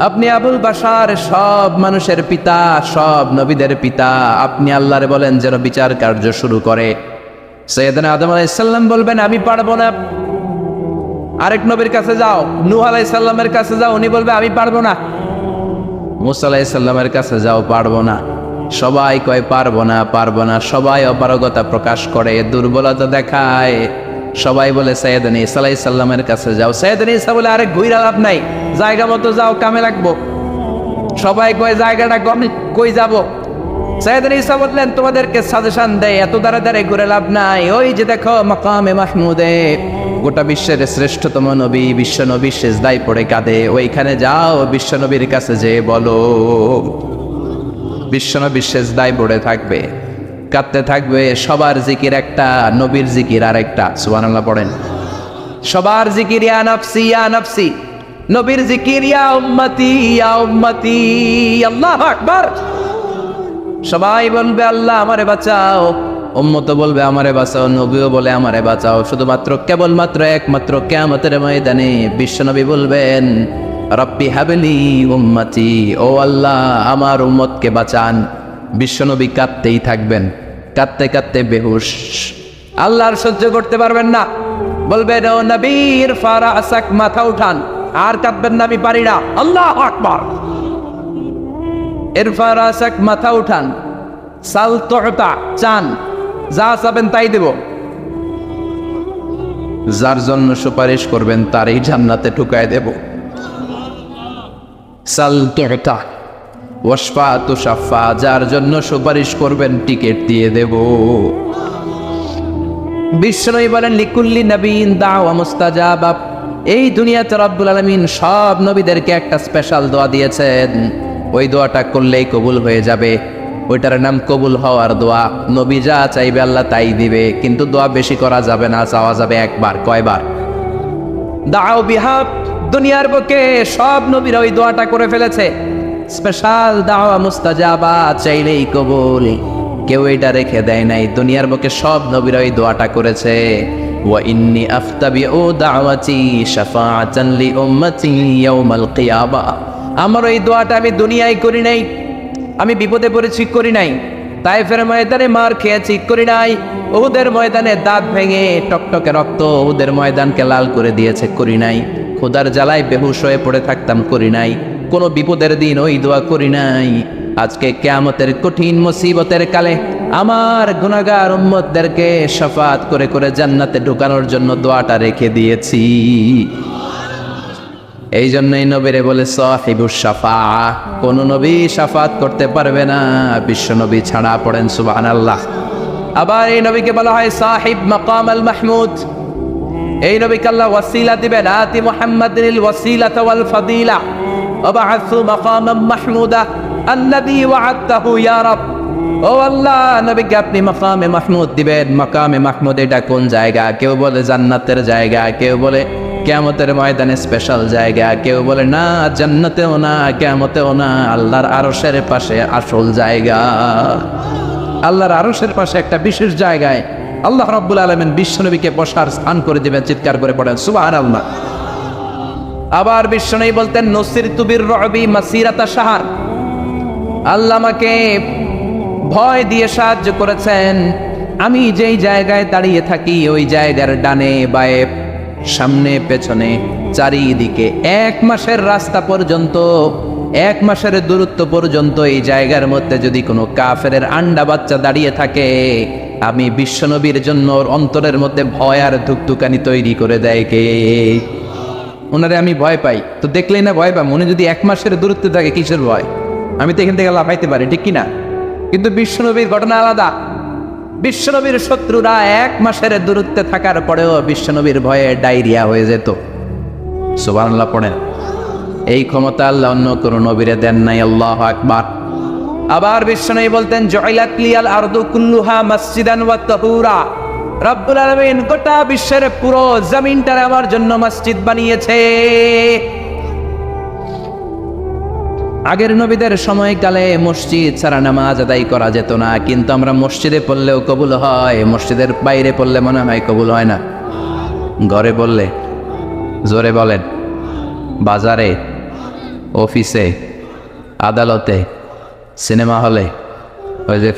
আপনি আবুল বাশার, সব মানুষের পিতা, সব নবীদের পিতা, আপনি আল্লাহরে বলেন যেন বিচার কার্য শুরু করে। সাইয়েদনা আদম আলাইহিস সালাম বলবেন আমি পারবো না। আরেক নবীর কাছে যাও, নূহ আলাইহিস সালামের কাছে যাও, উনি বলবে আমি পারবো না। মুসা আলাইহিস সালামের কাছে যাও, পারবো না। সবাই কয় পারবো না, পারবো না। সবাই অপারগতা প্রকাশ করে, দুর্বলতা দেখায়। সবাই বলে সাইয়েদনা ঈসা আলাইহিস সালামের কাছে যাও। সাইয়েদনা ঈসা বলে আরে ঘুইরা লাভ নাই, জায়গা মতো যাও, কামে লাগবো। সবাই কয় জায়গাটা কই যাব? সাইয়েদনা ঈসা বললেন তোমাদেরকে সাজেশন দেয়, এত দাঁড়ে দাঁড়ে ঘুরে লাভ নাই। ওই যে দেখো মাকামে মাহমুদে, গোটা বিশ্বের শ্রেষ্ঠতম নবী, বিশ্ব নবী সেজদায় পড়ে কাঁদে, ওইখানে যাও, বিশ্ব নবীর কাছে যে বলো। বিশ্ব নবী সেজদায় পড়ে থাকবে, কাঁদতে থাকবে। সবার জিকির একটা, নবীর জিকির আরেকটা। সুবহানাল্লাহ পড়েন। সবার জিকির ইয়া নাফসি, ইয়া নাফসি। নবীর জিকির ইয়া উম্মতি, ইয়া উম্মতি। আল্লাহু আকবার। সবাই বলবে আল্লাহ আমারে বাঁচাও, উম্মত বলবে আমারে বাঁচাও, নবীও বলে আমারে বাঁচাও। শুধুমাত্র কেবলমাত্র একমাত্র কিয়ামতের ময়দানে বিশ্বনবী বলবেন রব্বি হাবলি উম্মতি, ও আল্লাহ আমার উম্মতকে বাঁচান। বিশ্বনবী কাঁদতেই থাকবেন, কাঁদতে কাঁদতে বেহুশ। আল্লাহর সহ্য করতে পারবেন না, বলবেন ও নবীর ফারাসাক, মাথা উঠান। আর কাঁদবেন না, আমি পারি না। আল্লাহু আকবার। ইরফা রাসাক, মাথা উঠান। সাল তুতা, চান, যা চাবেন তাই দেব। যার জন্য সুপারিশ করবেন তারই জান্নাতে ঢুকায় দেব। সাল তুতা ওয়াশফা তুশাফা, যার জন্য সুপারিশ করবেন টিকিট দিয়ে দেব। বিশ্বনবী বলেন লিকুল্লি নবীন দাওয়া মুস্তাজাবা। এই দুনিয়াতে রব্বুল আলামিন সব নবীদেরকে একটা স্পেশাল দোয়া দিয়েছেন, ওই দোয়াটা করলেই কবুল হয়ে যাবে। ওইটার নাম কবুল হওয়ার দোয়া। নবী যা চাইবে আল্লাহ তাই দিবে, কিন্তু দোয়া বেশি করা যাবে না, চাওয়া যাবে একবার। কয়বার? দাও বিহা। দুনিয়ার বুকে সব নবীরা ওই দোয়াটা করে ফেলেছে, স্পেশাল দাওয়া মুস্তাজাবা, চাইলেই কবুল। কেউ এটা রেখে দেয় নাই, দুনিয়ার বুকে সব নবীরা ওই দোয়াটা করেছে। ওয়া ইন্নী আফতাবিউ দাওয়াতি শাফাআতান লি উম্মতি ইয়াউমাল কিয়ামা। আমার ওই দোয়াটা আমি দুনিয়ায় করি নাই, আমি বিপদে পড়েছি করি নাই, তায়েফের ময়দানে মার খেয়েছি করি নাই, উহুদের ময়দানে দাঁত ভেঙে টকটকে রক্ত উহুদের ময়দানকে লাল করে দিয়েছে করি নাই, ক্ষুধার জ্বালায় বেহুশ হয়ে পড়ে থাকতাম করি নাই, কোনো বিপদের দিন ওই দোয়া করি নাই। আজকে কিয়ামতের কঠিন মুসিবতের কালে আমার গুনাহগার উম্মতদেরকে শাফাত করে করে জান্নাতে ঢুকানোর জন্য দোয়াটা রেখে দিয়েছি। এই জন্যই নবীরে বলে সাহিবুস শাফা। কোন নবী শাফাত করতে পারবে না বিশ্ব নবী ছাড়া। পড়েন সুবহানাল্লাহ। আবার এই নবীকে বলা হয় সাহিব মাকাম আল মাহমুদ। এই নবীকে আল্লাহ ওয়াসিলা দিবেন, আতি মুহাম্মাদিল ওয়াসিলাতা ওয়াল ফাদিলা ওয়াবআসু মাকামাম মাহমুদা আল্লাযী ওয়া'আদতাহু ইয়া রাব। ও আল্লাহ, নবীকে আপনি মাকামে মাহমুদ দিবেন। মাকামে মাহমুদ এটা কোন জায়গা? কেউ বলে জান্নাতের জায়গা, কেউ বলে কিয়ামতের ময়দানে স্পেশাল জায়গা, কেউ বলে না জান্নাতেও না কিয়ামতেও না, আল্লাহর আরশের পাশে আসল জায়গা। আল্লাহর আরশের পাশে একটা বিশেষ জায়গায় আল্লাহ রাব্বুল আলামিন বিশ্বনবীকে বসার স্থান করে দিবেন। চিৎকার করে পড়েন সুবহানাল্লাহ। আবার বিশ্বনবী বলতেন নসিরতু বির-রু'বি মাসিরাতা শাহর। আল্লাহ আমাকে ভয় দিয়ে সাহায্য করেছেন। আমি যেই জায়গায় দাঁড়িয়ে থাকি ওই জায়গার ডানে বায়ে সামনে পেছনে চারিদিকে 1 মাসের রাস্তা পর্যন্ত, 1 মাসের দূরত্ব পর্যন্ত এই জায়গার মধ্যে যদি কোনো কাফেরের আন্ডা বাচ্চা দাঁড়িয়ে থাকে, আমি বিশ্বনবীর জন্য ওর অন্তরের মধ্যে ভয় আর ধুকধুকানি তৈরি করে দেয় কে? ওনারে আমি ভয় পাই, তো দেখলেই না ভয় পাই। মনে যদি 1 মাসের দূরত্বে থাকে কিসের ভয়? আমি তো এখান থেকে লাফাইতে পারি, ঠিক কিনা? কিন্তু বিশ্বনবীর ঘটনা আলাদা। বিশ্বনবীর শত্রুরা 1 মাসের দূরত্বে থাকার পরেও বিশ্বনবীর ভয়ে ডায়রিয়া হয়ে যেত। সুবহানাল্লাহ পড়েন। এই ক্ষমতা আল্লাহ অন্য কোনো নবীরে দেন নাই। আল্লাহু আকবার। আবার বিশ্বনবী বলতেন জুইলাত লিয়াল আরদু কুল্লুহা মসজিদান ওয়া তাহুরা। রব্বুল আলামিন গোটা বিশ্বের পুরো জমিনটারে আমার জন্য মসজিদ বানিয়েছে। আগের নবীদের সময়কালে মসজিদ ছাড়া নামাজ আদায় করা যেত না, কিন্তু আমরা মসজিদে পড়লেও কবুল হয়, মসজিদের বাইরে পড়লে মনে হয় কবুল হয় না। ঘরে বললে, জোরে বলেন, বাজারে, অফিসে, আদালতে, সিনেমা হলে, ওই যে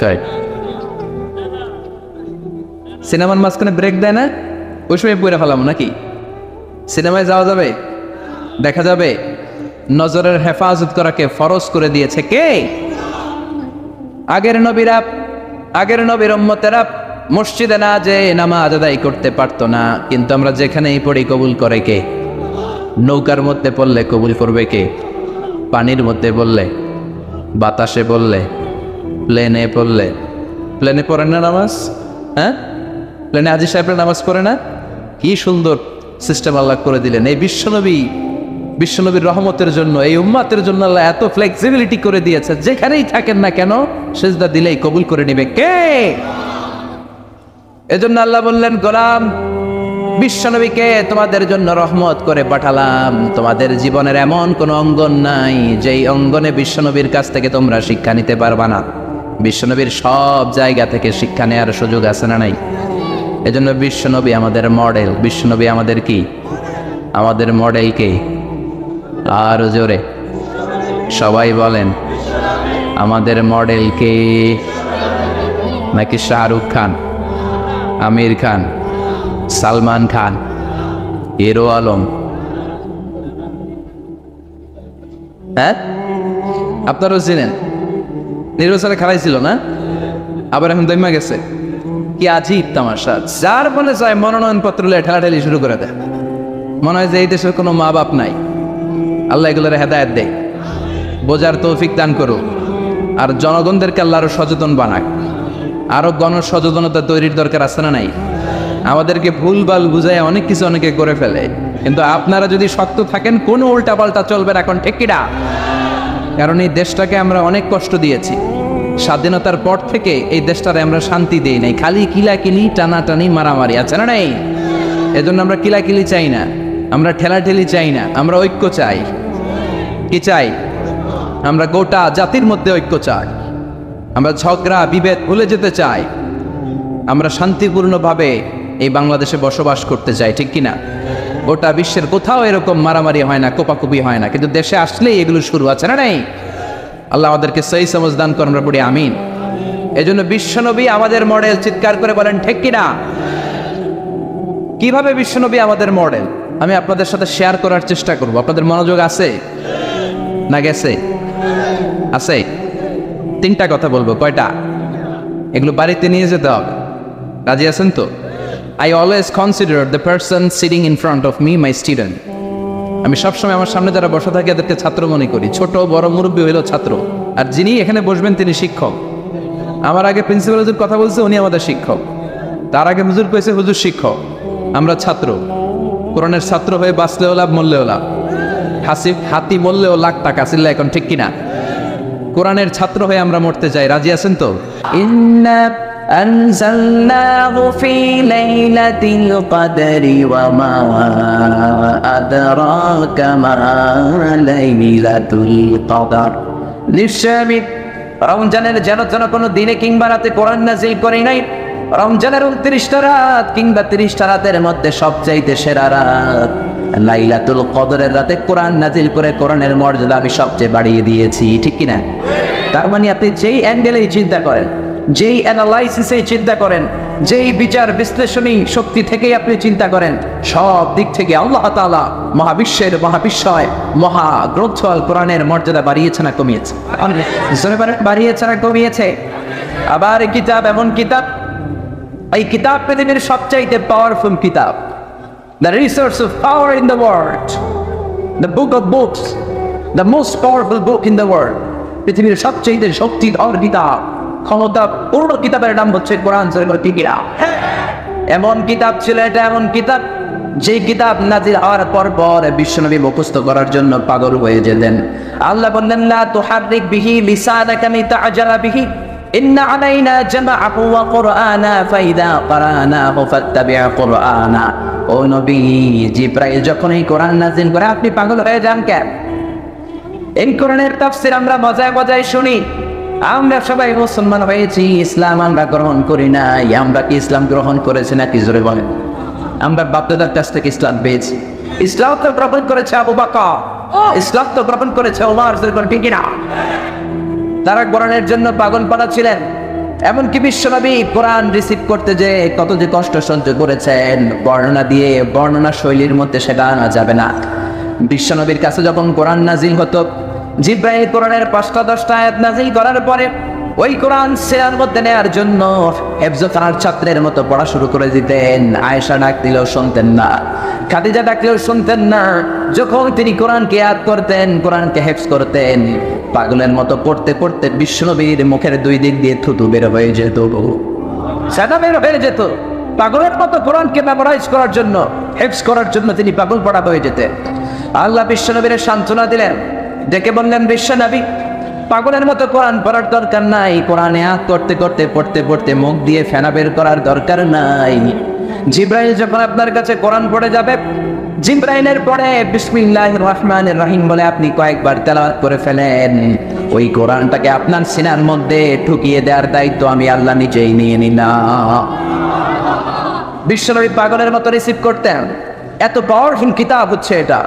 সিনেমার মাঝখানে ব্রেক দেয় না, ওই সময় পড়ে ফেলাম নাকি? সিনেমায় যাওয়া যাবে, দেখা যাবে? নজরের হেফাজত করাকে ফরজ করে দিয়েছে কে? আগের নবীর উম্মতেরা মসজিদে না যে নামাজ আদায় করতে পারতো না, কিন্তু আমরা যেখানেই পড়ি কবুল করে কে? নৌকার মধ্যে পড়লে কবুল করবে কে? পানির মধ্যে বললে, বাতাসে বললে, প্লেনে পড়লে। প্লেনে পড়েন না নামাজ? হ্যাঁ, প্লেনে হাজী সাহেবরা নামাজ পড়ে না? কি সুন্দর সিস্টেম আল্লাহ করে দিলেন। এই বিশ্বনবীর রহমতের জন্য, এই উম্মাতের জন্য আল্লাহ এত ফ্লেক্সিবিলিটি করে দিয়েছে, যেখানেই থাকেন না কেন সেজদা দিলেই কবুল করে নিবে কে? এজন্য আল্লাহ বললেন, গোলাম, বিশ্বনবীকে তোমাদের জন্য রহমত করে পাঠালাম। তোমাদের জীবনের এমন কোন অঙ্গন নাই যেই অঙ্গনে বিশ্বনবীর কাছ থেকে তোমরা শিক্ষা নিতে পারবা না। বিশ্বনবীর সব জায়গা থেকে শিক্ষা নেওয়ার সুযোগ আছে না নাই? এজন্য বিশ্বনবী আমাদের মডেল। বিশ্বনবী আমাদের কি? আমাদের মডেল কে? আর জোরে সবাই বলেন, আমাদের মডেল কে? নাকি শাহরুখ খান, আমির খান, সালমান খান, হিরো আলম? হ্যাঁ, আপনারাও চিনেন, নির্বাচনে খেলাইছিল না, আবার এখন দৈমা গেছে। কি আজীব তামাশা! যার মনে চায় মনোনয়ন পত্র ঠেলাঠেলি শুরু করে দেয়। মনে হয় যে এই দেশের কোনো মা বাপ নাই। আল্লাহ এগুলোর হেদায়েত দেয়, বোঝার তৌফিক দান করুক, আর জনগণদেরকে আল্লাহ আরো সচেতন বানাক। আরো গণসচেতনতা তৈরির দরকার আছে না নাই? আমাদেরকে ভুলভাল বুঝায় অনেক কিছু অনেকে করে ফেলে, কিন্তু আপনারা যদি শক্ত থাকেন কোনো উল্টা পাল্টা চলবে না। এখন ঠিক কিনা? কারণ এই দেশটাকে আমরা অনেক কষ্ট দিয়েছি। স্বাধীনতার পর থেকে এই দেশটারে আমরা শান্তি দেই নাই, খালি কিলাকিলি, টানাটানি, মারামারি, আছে না নাই? এজন্য আমরা কিলাকিলি চাই না, আমরা ঠেলাঠেলি চাই না, আমরা ঐক্য চাই। কি চাই? আমরা গোটা জাতির মধ্যে ঐক্য চাই। আমরা ঝগড়া বিভেদ ভুলে যেতে চাই। আমরা শান্তিপূর্ণভাবে এই বাংলাদেশে বসবাস করতে চাই, ঠিক কিনা? গোটা বিশ্বের কোথাও এরকম মারামারি হয় না, কোপাকুপি হয় না, কিন্তু দেশে আসলেই এগুলো শুরু, আছে না নাই? আল্লাহ আমাদেরকে সহি সমঝ দান করেন, আমরা পড়ি আমিন। এজন্য বিশ্বনবী আমাদের মডেল। চিৎকার করে বলেন ঠিক কিনা? কিভাবে বিশ্বনবী আমাদের মডেল আমি আপনাদের সাথে শেয়ার করার চেষ্টা করব। আপনাদের মনোযোগ আছে না গেছে? আছে। তিনটা কথা বলবো। কয়টা? এগুলো বাড়িতে নিয়ে যেতে হবে। রাজি আছেন তো? I always consider the person sitting in front of me my student. আমি সবসময় আমার সামনে যারা বসে থাকে এদেরকে ছাত্র মনে করি। ছোট বড় মুরব্বী হইল ছাত্র, আর যিনি এখানে বসবেন তিনি শিক্ষক। আমার আগে প্রিন্সিপাল হুজুর কথা বলছে, উনি আমাদের শিক্ষক। তার আগে হুজুর কইছে, হুজুর শিক্ষক। আমরা ছাত্র। কোরআনের ছাত্র হয়ে বাঁচলেও লাভ, মরলেও লাভ। হাতি মরলেও লাখ টাকা ছিল। এখন ঠিক কিনা? কোরআনের ছাত্র হয়ে আমরা মরতে চাই। রাজি আছেন তো? إنا أنزلناه في ليلة القدر وما أدراك ما ليلة القدر নিশ্চয় আমি রমজানের যেন কোনো দিনে কিংবা রাতে কোরআন নাজিল করি নাই। রমজানের 29টা রাত কিংবা 30টা রাতের মধ্যে সবচাইতে সেরা রাত লাইলাতুল কদরের রাতে কোরআন নাজিল করে কোরআনের মর্যাদা আমি সবচেয়ে বাড়িয়ে দিয়েছি, ঠিক কিনা? তার মানে আপনি যেই অ্যাঙ্গেলেই চিন্তা করেন, যেই অ্যানালাইসিসে চিন্তা করেন, যেই বিচার বিশ্লেষণী শক্তি থেকেই আপনি চিন্তা করেন, সব দিক থেকে আল্লাহ তাআলা মহাবিশ্বের মহাবিশ্বয় মহাগ্রন্থ আল কোরআনের মর্যাদা বাড়িয়েছে না কমিয়েছে? বাড়িয়েছে না কমিয়েছে? আবার এই কিতাব এমন কিতাব, এই কিতাব পৃথিবীর সবচাইতে পাওয়ারফুল কিতাব, the resource of power in the world, the book of books, the most powerful book in the world. পৃথিবীর সবচাইতে শক্তিধর কিতাব, ক্ষমতা পূর্ণ কিতাবের নাম হচ্ছে কোরআন। এমন কিতাব ছিল এটা, এমন কিতাব যেই কিতাব নাজিল হওয়ার পর বিশ্বনবী মুখস্থ করার জন্য পাগল হয়ে যেতেন। আল্লাহ বললেন, লা তুহাররিক বিহি লিসানাকা লিতা'জালা বিহি ইন্না আলাইনা জামআহু ওয়া কুরআনা ফাইদা ক্বরানাহু ফাত্তাবি' কুরআনা। ও নবী, জিবরাইল যখন এই কোরআন নাজিল করে আপনি পাগল হয়ে যান কেন? এই কোরআনের তাফসীর আমরা মজায় মজায় শুনি। আমরা সবাই মুসলমান হয়েছি, ইসলাম আমরা গ্রহণ করি নাই। আমরা কি ইসলাম গ্রহণ করেছি নাকি জোরে বলেন? আমরা বাপদাদার কাছ থেকে ইসলাম পেয়েছি। ইসলাম তো গ্রহণ করেছে আবু বকর, ইসলাম তো গ্রহণ করেছে ওমর, ঠিক না? তারা কোরআনের জন্য পাগল পাড়া ছিলেন। এমনকি বিশ্বনবী কোরআন রিসিভ করতে যে কত যে কষ্ট সহ্য করেছেন, বর্ণনা দিয়ে বর্ণনা শৈলীর মধ্যে সেটা আনা যাবে না। বিশ্বনবীর কাছে যখন কোরআন নাজিল হতো, জিব্রাইল কোরআনের 5টা 10টা আয়াত নাজিল করার পরে ওই কোরআন সিনার মধ্যে নেয়ার জন্য হেফজখানার ছাত্রের মতো পড়া শুরু করে দিতেন। আয়েশা ডাক দিলেও শুনতেন না, খাদিজা ডাকলেও শুনতেন না। যখন তিনি কোরআনকে ইয়াদ করতেন, কোরআনকে হেফজ করতেন, পাগলের মতো পড়তে পড়তে বিশ্বনবীর মুখের 2 দিক দিয়ে থুতু বের হয়ে যেত, সেটা বের হয়ে যেত। পাগলের মতো কোরআনকে মেমোরাইজ করার জন্য, হেফজ করার জন্য তিনি পাগল পড়া হয়ে যেতেন। আল্লাহ বিশ্বনবীর সান্ত্বনা দিলেন, ডেকে বললেন, বিশ্বনবী পাগলের মতো কোরআন পড়ার দরকার নাই, কোরআনে ইয়াদ করতে করতে পড়তে পড়তে মুখ দিয়ে ফেনা বের করার দরকার নাই। জিব্রাইল যখন আপনার কাছে কোরআন পড়ে যাবে, জিব্রাইলের পরে বিসমিল্লাহির রহমানির রহিম বলে আপনি কয়েকবার তেলাওয়াত করে ফেলেন। ওই কোরআনটাকে আপনার সিনার মধ্যে ঢুকিয়ে দেওয়ার দায়িত্ব আমি আল্লাহ নিজেই নিয়ে নিলাম। বিশ্বনবী পাগলের মতো রিসিভ করতেন। এত পাওয়ারফুল কিতাব হচ্ছে এটা,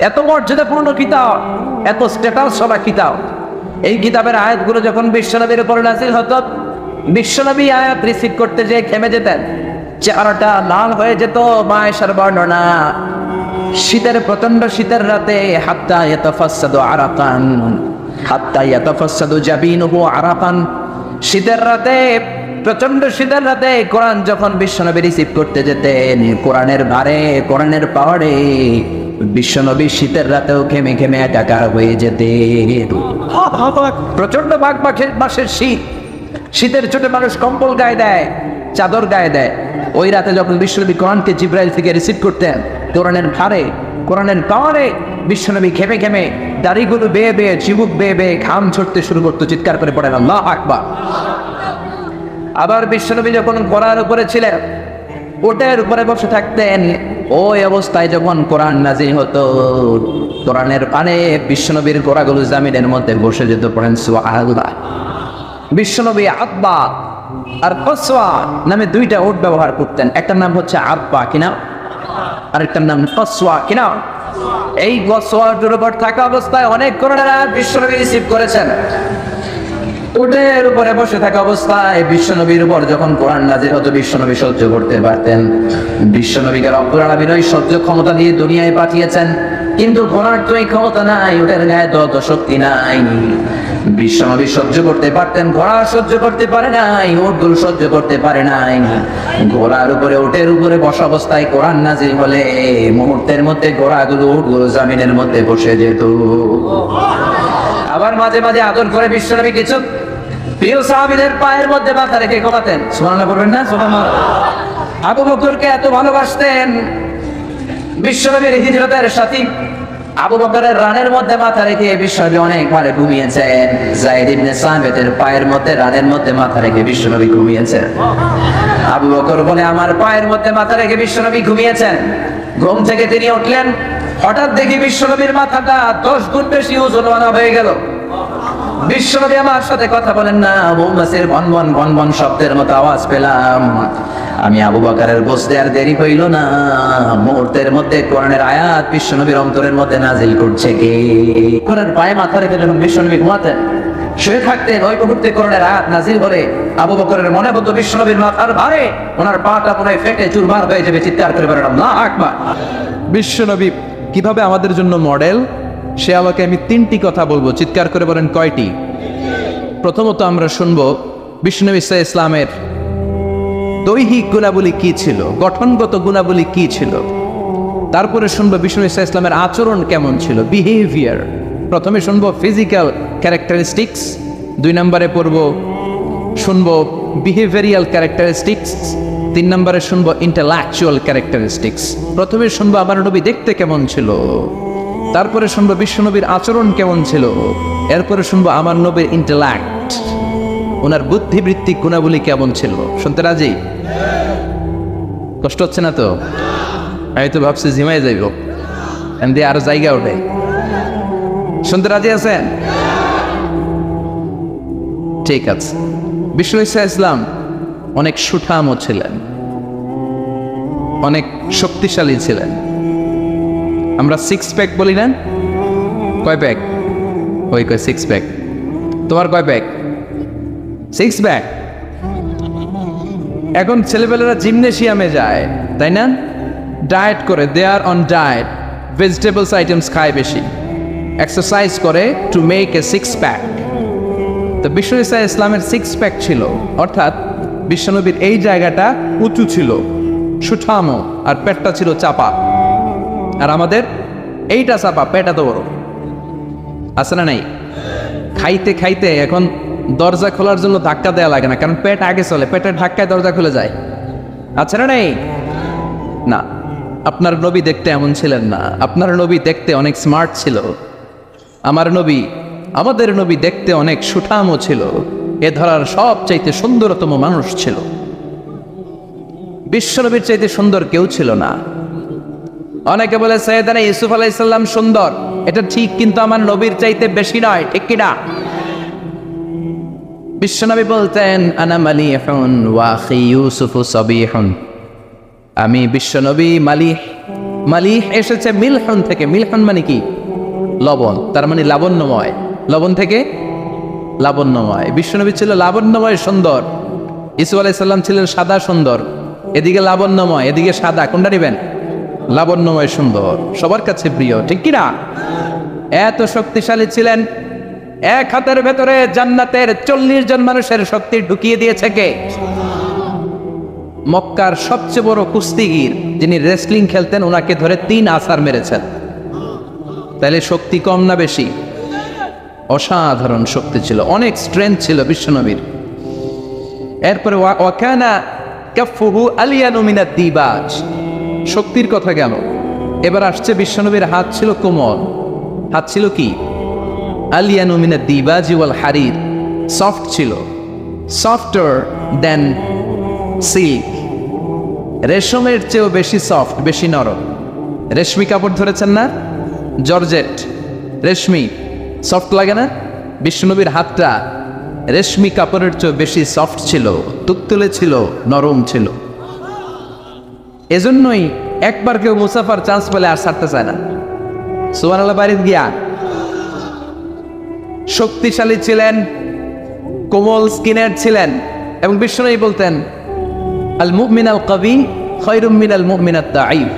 এত মর্যাদাপূর্ণ কিতাব, এত স্ট্যাটাস সবা কিতাব। এই কিতাবের আয়াতগুলো যখন বিশ্বনবীর উপর নাযিল হতো, বিশ্বনবী আয়াত রিসিভ করতে যেয়ে থেমে যেতেন, চেহারাটা লাল হয়ে যেত। মায়েশার বর্ণনা, শীতের প্রচন্ড শীতের রাতে হাত্তা ইয়াতাফাসসাদু আরাকান, হাত্তা ইয়াতাফাসসাদু জাবিনুহু আরাকান। শীতের রাতে, প্রচন্ড শীতের রাতে কোরআন যখন বিশ্বনবী রিসিভ করতে যেতেন, কোরআনের ভারে, কোরআনের পাওয়ারে বিশ্বনবী শীতের রাতেও ঘেমে ঘেমে একাকার হয়ে যেতেন। প্রচন্ড মাসের শীত, শীতের চোটে মানুষ কম্বল গায়ে দেয়, চাদর গায়ে দেয়। ওই রাতে যখন বিশ্বনবী কোরআনকে জিব্রাইল থেকে রিসিভ করতেন, কোরআনের ভারে, কোরআনের পাওয়ারে বিশ্বনবী ঘেমে ঘেমে দাড়িগুলো বেয়ে বেয়ে, চিবুক বেয়ে বেয়ে ঘাম ছড়তে শুরু করতো, চিৎকার করে পড়েন আল্লাহু আকবার। আবার বিশ্বনবী যখন ঘোড়ার উপরে ছিলেন, ওটের উপরে বসে থাকতেন। ওই অবস্থায় যখন কোরআন নাজিল হতো, কোরআনের পানে বিশ্বনবীর ঘোড়াগুলো জামিনের মধ্যে বসে যেত, পড়েন সুবহানাল্লাহ। বিশ্বনবী আব্বা আর কসওয়া নামে 2টা ওট ব্যবহার করতেন। একটার নাম হচ্ছে আব্বা কিনা, আরেকটার নাম কসওয়া কিনা। এই কসওয়ার উপর থাকা অবস্থায় অনেক কোরআনের আয়াত বিশ্বনবী রিসিভ করেছেন। উটের উপরে বসে থাকা অবস্থায় বিশ্বনবীর উপর যখন কোরআন নাজিল হতো, বিশ্বনবী সহ্য করতে পারতেন। বিশ্বনবীকে রব্বুল আলামিন ওই সহ্য ক্ষমতা দিয়ে দুনিয়ায় পাঠিয়েছেন, কিন্তু ঘোড়ার তো এই ক্ষমতা নাই, উটের গায়ে তো অত শক্তি নাই। বিশ্বনবী সহ্য করতে পারতেন, ঘোড়া সহ্য করতে পারে নাই, উটগুলো সহ্য করতে পারে নাই। ঘোড়ার উপরে, উটের উপরে বসা অবস্থায় কোরআন নাজিল হলে মুহূর্তের মধ্যে ঘোড়াগুলো, উটগুলো জামিনের মধ্যে বসে যেত। আবার মাঝে মাঝে আদর করে বিশ্বনবী কিছু প্রিয় সাহাবীদের পায়ের মধ্যে মাথা রেখে ঘুমাতেন। সুবহানাল্লাহ বলবেন না? সুবহানাল্লাহ। আবু বকরকে এত ভালোবাসতেন, বিশ্বনবীর হিজরতের সাথী আবু বকরের রানের মধ্যে মাথা রেখে বিশ্বনবী অনেকবারে ঘুমিয়েছেন। যায়েদ ইবনে সাবিতের পায়ের মধ্যে, রানের মধ্যে মাথা রেখে বিশ্বনবী ঘুমিয়েছেন। আবু বকর বলে, আমার পায়ের মধ্যে মাথা রেখে বিশ্বনবী ঘুমিয়েছেন। ঘুম থেকে তিনি উঠলেন, হঠাৎ দেখি বিশ্বনবীর মাথাটা 10 গুণ বেশি ওজনওয়ালা হয়ে গেল। বিশ্বনবী আমার সাথে কথা বলেন না, মৌমাছির ভনভন ভনভন শব্দের মতো আওয়াজ পেলাম। আমি আবু বকরের বসতে আর দেরি হইল না, মুহূর্তের মধ্যে কোরআনের আয়াত বিশ্বনবীর অন্তরের মধ্যে নাজিল করছে কে? কোরআনের পায়ে মাথা রেখে যখন বিশ্বনবী ঘুমাতেন, শুয়ে থাকতেন, ওই মুহূর্তে কোরআনের আয়াত নাজিল হলে আবু বকরের মনে হতো বিশ্বনবীর মাথার ভারে ওনার পাটা মনে ফেটে চুরমার হয়ে যাবে, চিৎকার করে বলেন আল্লাহু আকবার। বিশ্বনবী কিভাবে আমাদের জন্য মডেল, সে আলোকে আমি 3টি কথা বলবো, চিৎকার করে বলেন কয়টি? প্রথমত আমরা শুনবো বিশ্বনবী ইসলামের দৈহিক গুণাবলী কি ছিল, গঠনগত গুণাবলী কি ছিল। তারপরে শুনবো বিষ্ণু ইসলামের আচরণ কেমন ছিল, বিহেভিয়ার। প্রথমে শুনবো ফিজিক্যাল ক্যারেক্টারিস্টিক্স, 2 নম্বরে পড়বো শুনবো বিহেভিয়ারিয়াল ক্যারেক্টারিস্টিক্স, 3 নম্বরে শুনবো ইন্টেলেকচুয়াল ক্যারেক্টারিস্টিক্স। প্রথমে শুনবো আমার নবী দেখতে কেমন ছিল, তারপরে শুনবো বিশ্বনবীর আচরণ কেমন ছিল, এরপরে শুনবো আমার নবীর ইন্টেলেক্ট, ওনার বুদ্ধিবৃত্তিক গুণাবলী কেমন ছিল। শুনতে রাজি? কষ্ট হচ্ছে না তো? আমি তো ভাবছি ঝিমাই যাইব, দিয়ে আরো জায়গা ওঠে। শুনতে রাজি আছেন? ঠিক আছে। বিষ্ণু ঈসা ইসলাম অনেক সুঠামও ছিলেন, অনেক শক্তিশালী ছিলেন। আমরা সিক্স প্যাক বলি না? কয় প্যাক? ওই কয় সিক্স প্যাক। তোমার কয় প্যাক? Six pack. এখন ছেলেবেলারা জিমনেশিয়ামে যায়, তাই না? ডায়েট করে, দে আর অন ডায়েট, ভেজিটেবলস আইটেমস খায় বেশি, এক্সারসাইজ করে to make a six pack. তো বিষ্ণু ঈসা ইসলামের সিক্স প্যাক ছিল, অর্থাৎ বিশ্বনবীর এই জায়গাটা উঁচু ছিল, সুঠামো, আর পেটটা ছিল চাপা। আর আমাদের এইটা চাপা, পেট এত বড়। আছে না নাই? খাইতে খাইতে এখন দরজা খোলার জন্য ধাক্কা দেওয়া লাগে না, কারণ পেট আগে চলে, পেটের ধাক্কায় দরজা খুলে যায়। আছে না নাই? না, আপনার নবী দেখতে এমন ছিলেন না। আপনার নবী দেখতে অনেক স্মার্ট ছিল। আমার নবী, আমাদের নবী দেখতে অনেক সুঠামও ছিল। এ ধরার সবচাইতে সুন্দরতম মানুষ ছিল। বিশ্বনবীর চাইতে সুন্দর কেউ ছিল না। অনেকে বলে সৈয়দনা ইউসুফ আলাইহিস সালাম সুন্দর, এটা ঠিক, কিন্তু আমার নবীর চাইতে বেশি নয়, ঠিক কি না? বিশ্বনবী বলতেন আনা মালিহুন ওয়া আখি ইউসুফু সাবিহুন। আমি বিশ্বনবী মালিহ। মালিহ এসেছে মিলহুন থেকে। মিলহুন মানে কি? লবণ, তার মানে লাবণ্যময়। লবণ থেকে লাবণ্যময়। বিশ্বনবী ছিল লাবণ্যময়, সুন্দর। ইউসুফ আলাইহিস সালাম ছিলেন সাদা সুন্দর। এদিকে লাবণ্যময়, এদিকে সাদা, কোনটা নেবেন? লাবণ্যময় সুন্দর, সবার কাছে প্রিয়, ঠিক কি না? এত শক্তিশালী ছিলেন, এক হাতের ভেতরে জান্নাতের 40 জন মানুষের শক্তি ঢুকিয়ে দিয়েছে কে? মক্কার সবচেয়ে বড় কুস্তিগির, যিনি রেসলিং খেলতেন, ওনাকে ধরে 3 আছাড় মেরেছেন। তাহলে শক্তি কম না বেশি? অসাধারণ শক্তি ছিল, অনেক স্ট্রেংথ ছিল বিশ্বনবীর। এরপরে ওয়াকানা কাফুহু আলিয়ানু মিনাদ দিবাজ। শক্তির কথা গেল, এবার আসছে বিশ্বনবীর হাত ছিল কোমল। হাত ছিল কি? আলিয়ানু মিনাদ দিবাজি ওয়াল হারির। সফট ছিল, সফটার দেন সিল্ক। রেশমের চেয়েও বেশি সফট, বেশি নরম। রেশমি কাপড় ধরেছেন না? জর্জেট, রেশমি, সফট লাগে না? বিশ্বনবীর হাতটা রেশমি কাপড়ের চেয়ে বেশি সফট ছিল, তুলতুলে ছিল, নরম ছিল। এজন্যই একবার কেউ মুসাফার চান্স পেলে আর ছাড়তে চায় না। সুবহানাল্লাহ, বাড়িতে গিয়া। শক্তিশালী ছিলেন, কোমল স্কিনের ছিলেন, এবং বিশ্বনবী বলতেন আল মুমিন আল কবি খায়রুম মিনাল মুমিনাত দাঈফ।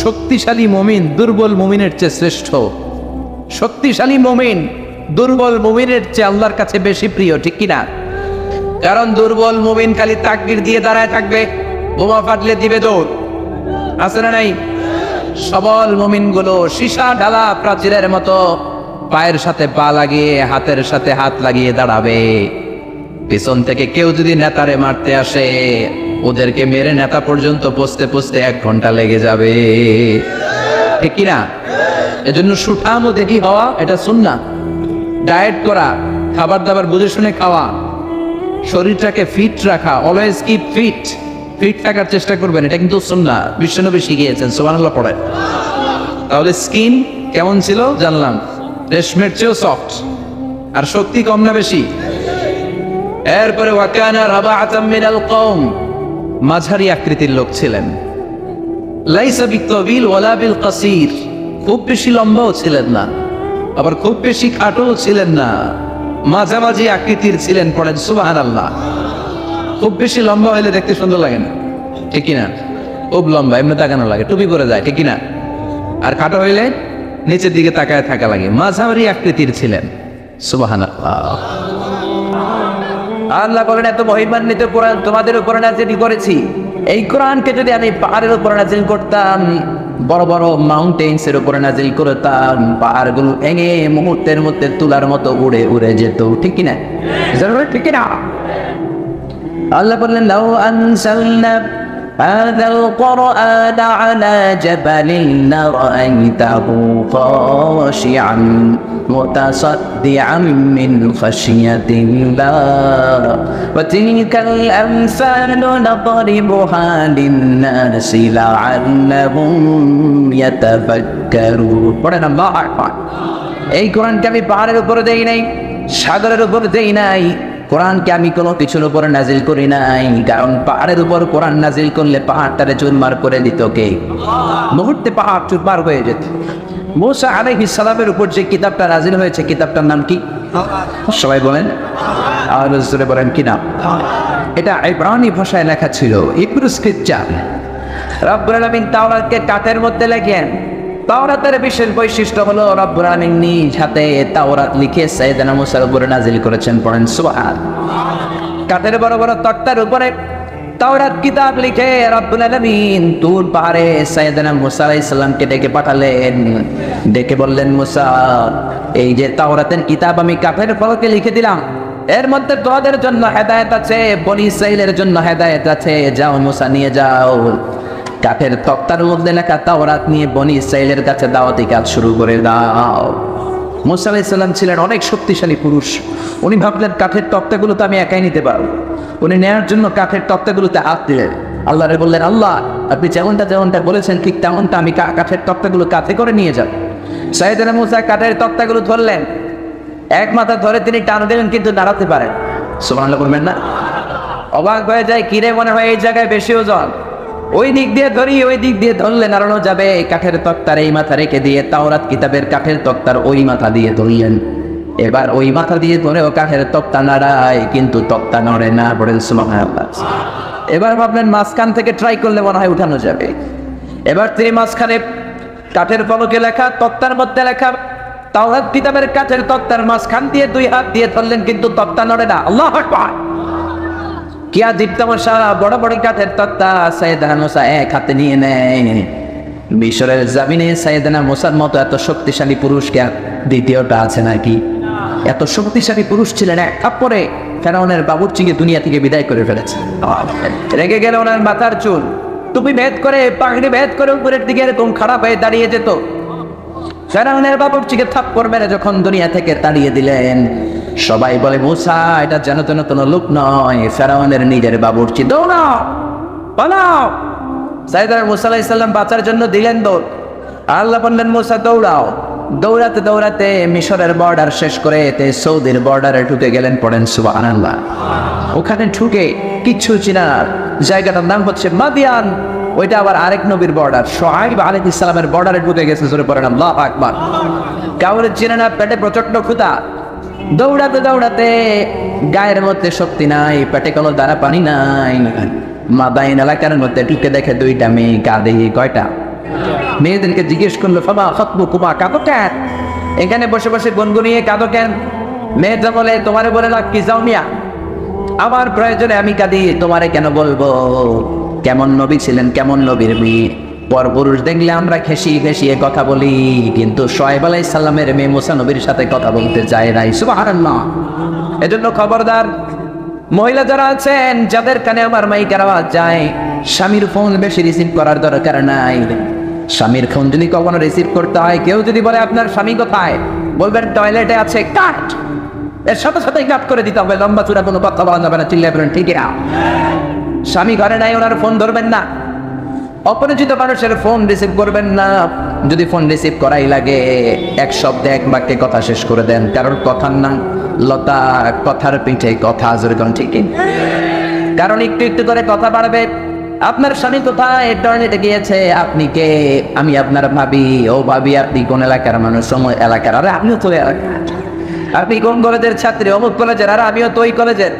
শক্তিশালী মুমিন দুর্বল মুমিনের চেয়ে শ্রেষ্ঠ। শক্তিশালী মুমিন দুর্বল মুমিনের চেয়ে আল্লাহর কাছে বেশি প্রিয়, ঠিক কি না? কারণ দুর্বল মুমিন খালি তাকবীর দিয়ে দাঁড়ায় থাকবে, বোমা ফাটলে দিবে দৌড়। আছে না নাই? সবল মুমিন গুলো সীসা ঢালা প্রাচীরের মতো পায়ের সাথে পা লাগিয়ে, হাতের সাথে হাত লাগিয়ে দাঁড়াবে। পিছন থেকে কেউ যদি নেতারে মারতে আসে, ওদেরকে মেরে নেতা পর্যন্ত পৌঁছতে পৌঁছতে 1 ঘন্টা লেগে যাবে, ঠিক কি না? এজন্য সুঠাম ও দেহি হওয়া এটা সুন্নাহ। ডায়েট করা, খাবার দাবার বুঝে শুনে খাওয়া, শরীরটাকে ফিট রাখা, অলওয়েজ কিপ ফিট। ফিট থাকার চেষ্টা করবেন, এটা কিন্তু সুন্নাহ, বিশ্বনবী শিখিয়েছেন। সুবহানাল্লাহ পড়েন। তাহলে স্কিন কেমন ছিল জানলাম, রেশমের চেয়েও সফট। আর শক্তি কম না বেশি? এরপরে ওয়াকানা রাবাআতাম মিনাল কওম, মাঝারি আকৃতির লোক ছিলেন। লাইসা বিতাবিল ওয়ালা বিল কাসীর, খুব বেশি লম্বাও ছিলেন না, আবার খুব বেশি খাটোও ছিলেন না, মাঝামাঝি আকৃতির ছিলেন। পড়েন সুবহানাল্লাহ। খুব বেশি লম্বা হলে দেখতে সুন্দর লাগে না, ঠিক কিনা? খুব লম্বা এমনি তাকানো লাগে, টুপি পরে যায়, ঠিক কিনা? আর খাটো হইলে নিচের দিকে তাকায় থাকা লাগে। মাঝামাঝি আকৃতির ছিলেন। সুবহানাল্লাহ। আল্লাহ বলেন এত মহিমান্বিত কোরআন তোমাদের উপর নাযিল করেছি। এই কোরআনকে যদি আমি পাহাড়ের উপর নাযিল করতাম, বড় বড় মাউন্টেন্স এর উপর নাযিল করতাম, পাহাড়গুলো ভেঙে মুহূর্তের মধ্যে তুলার মতো উড়ে উড়ে যেত, ঠিক কিনা? ঠিক কিনা? আল্লাহ বললেন লাউ আনসালনা هذا القرآن على جبل لرأيته خاشعا متصدعا من خشية الله وتلك الأمثال نضربها للناس لعلهم يتفكرون. এই কোরআনকে আমি পাহাড়ের উপরে দেই নাই, সাগরের উপর দেই নাই, কোরআনকে আমি কোনো কিছুর উপরে নাজিল করি নাই। কারণ পাহাড়ের উপর কোরআন নাজিল করলে পাহাড়টারে চুরমার করে দিত কে? মুহূর্তে পাহাড় চুরমার হয়ে যেত। মুসা আলাইহিস সালামের উপর যে কিতাবটা নাজিল হয়েছে, কিতাবটার নাম কি? সবাই বলেন, আর জোরে বলেন কি নাম? এটা ইব্রানি ভাষায় লেখা ছিল, হিব্রু স্ক্রিপচার। রব্বুল আলামিন তাওরাতকে কাঠের মধ্যে লেখেন। তাওরাতের বিশেষ বৈশিষ্ট্য হলো রব্বুল আলামিন নিজ হাতে তাওরাত লিখে সাইয়েদনা মুসার উপরে নাজিল করেছেন। পড়েন সুবহান। কাঠের বড় বড় তক্তার উপরে তাওরাত কিতাব লিখে রব্বুল আলামিন তুর পাহাড়ে সাইয়েদনা মুসা আলাইহিস সালামকে ডেকে পাঠালেন। ডেকে বললেন, মুসা, এই যে তাওরাতের কিতাব আমি কাঠের ফলকে লিখে দিলাম, এর মধ্যে তোমাদের জন্য হেদায়েত আছে, বনি ইসরাইলের জন্য হেদায়েত আছে। যাও মুসা, নিয়ে যাও। কাঠের তক্তার মধ্যে লেখা তাওরাত নিয়ে বনি ইসরাইলের কাছে দাওয়াতি কাজ শুরু করে দাও। মুসা আলাইহিস সালাম ছিলেন অনেক শক্তিশালী পুরুষ। উনি ভাবলেন কাঠের তক্তাগুলো তো আমি একাই নিতে পারবো। উনি নেয়ার জন্য কাঠের তক্তাগুলোতে হাত দিলেন। আল্লাহরে বললেন, আল্লাহ, আপনি যেমনটা বলেছেন ঠিক তেমনটা আমি কাঠের তক্তাগুলো কাঁধে করে নিয়ে যাব। সাইয়েদনা মুসা কাঠের তক্তাগুলো ধরলেন, এক মাথা ধরে তিনি টান দিলেন, কিন্তু দাঁড়াতে পারেন। সুবহানাল্লাহ বলবেন না? অবাক হয়ে যায়, কিরে মনে হয় এই জায়গায় বেশি ওজন, ওই দিক দিয়ে ধরি, ওই দিক দিয়ে ধরলে নাড়ানো যাবে। কাঠের তক্তার এই মাথা রেখে দিয়ে তাওরাত কিতাবের কাঠের তক্তার ওই মাথা দিয়ে ধরলেন। এবার ওই মাথা দিয়ে ধরে ও কাঠের তক্তা নাড়ায়, কিন্তু তক্তা নড়ে না। পড়েন সুবহানাল্লাহ। এবার ভাবলেন মাঝখান থেকে ট্রাই করলে মনে হয় উঠানো যাবে। এবার তিনি মাঝখানে কাঠের ফলকে লেখা তক্তার মধ্যে লেখা তাওরাত কিতাবের কাঠের তক্তার মাঝখান দিয়ে দুই হাত দিয়ে ধরলেন, কিন্তু তক্তা নড়ে না। আল্লাহু আকবার! কিয়া দীপ্তমশা বড় বড় কাঠের তক্তা সাইয়েদনা মুসা এক হাতে নিয়ে নেয়। মিশরের জামিনে সাইয়েদনা মুসার মতো এত শক্তিশালী পুরুষকে দ্বিতীয়টা আছে নাকি? এত শক্তিশালী পুরুষ ছিলেন, এক থাপ্পড়ে ফেরাউনের বাবুর্চিকে দুনিয়া থেকে বিদায় করে ফেলেছে। রেগে গেলে ওনার মাথার চুল টুপি ভেদ করে, পাগড়ি ভেদ করে উপরের দিকে এরকম খারাপ হয়ে দাঁড়িয়ে যেত। ফেরাউনের বাবুর্চিকে থাপ্পড় মেরে যখন দুনিয়া থেকে তাড়িয়ে দিলেন, সবাই বলে, মুসা, এটা যেন তেন কোনো লোক নয়, ফেরাউনের নিজের বাবুর্চি। দৌড়াও, পালাও। সাইয়েদনা মুসা আলাইহিস সালাম বাঁচার জন্য দিলেন দৌড়। আল্লাহ বললেন, মুসা দৌড়াও। দৌড়াতে দৌড়াতে মিশরের বর্ডার শেষ করে সৌদির বর্ডারে ঢুকে গেলেন। পড়েন সুবহানাল্লাহ। ওখানে ঢুকে কিচ্ছু চিনার জায়গাটার নাম হচ্ছে মাদিয়ান। ওইটা আবার আরেক নবীর বর্ডার, শুআয়ব আলাইহিস সালামের বর্ডারে ঢুকে গেছে। জোরে পড়েন আল্লাহু আকবার। কাউরে চিনে না, পেটে প্রচন্ড ক্ষুধা। দৌড়াতে দৌড়াতে গায়ের মধ্যে শক্তি নাই, পেটে কোনো দ্বারা পানি নাই। মাদাইন এলাকার মধ্যে ঢুকে দেখে দুইটা মেয়ে কাঁদে। কয়টা? মেয়েদেরকে জিজ্ঞেস করলো, ফামা খাতবুকুমা, কাঁদো কেন? এখানে বসে বসে গুনগুনিয়ে কাঁদো কেন? মেয়েটা বলে, তোমারে বলে না কি যাও মিয়া, আমার প্রয়োজনে আমি কাঁদি, তোমারে কেন বলবো? কেমন নবী ছিলেন, কেমন নবীর মেয়ে। পরপুরুষ দেখলে আমরা খেসিয়ে কথা বলি, কিন্তু শুআয়ব আলাইহিস সালামের মেয়ে মুসা নবীর সাথে কথা বলতে চায় নাই। সুবহানাল্লাহ। এজন্য খবরদার, মহিলা যারা আছেন, যাদের কানে আমার মাইকের আওয়াজ যায়, স্বামীর ফোন বেশি রিসিভ করার দরকার নাই। স্বামীর ফোন যদি কখনো রিসিভ করতে হয়, কেউ যদি বলে আপনার স্বামী কোথায়, বলবেন টয়লেটে আছে, কাট। এর সাথে সাথেই কাট করে দিতে হবে। লম্বা চূড়া কোনো কথা বলা যাবে না। চিল্লায় বলেন ঠিক না? স্বামী ঘরে নাই, ওনার ফোন ধরবেন না। অপরিচিত মানুষের ফোন রিসিভ করবেন না। যদি ফোন রিসিভ করাই লাগে, এক শব্দে এক বাক্যে কথা শেষ করে দেন। কারণ কথার নাম লতা, কথার পিঠে কথা। যেরকম ঠিক, কারণ একটু একটু করে কথা বাড়বে। আপনার স্বামী কোথায়, টয়লেটে গিয়েছে, আপনি কে? আমি আপনার ভাবি। ও ভাবি, আপনি কোন এলাকার মানুষ? সময় এলাকার। আরে আমিও তো এলাকার। আপনি কোন কলেজের ছাত্রী? অমুক কলেজের। আরে আমিও তো ওই কলেজের।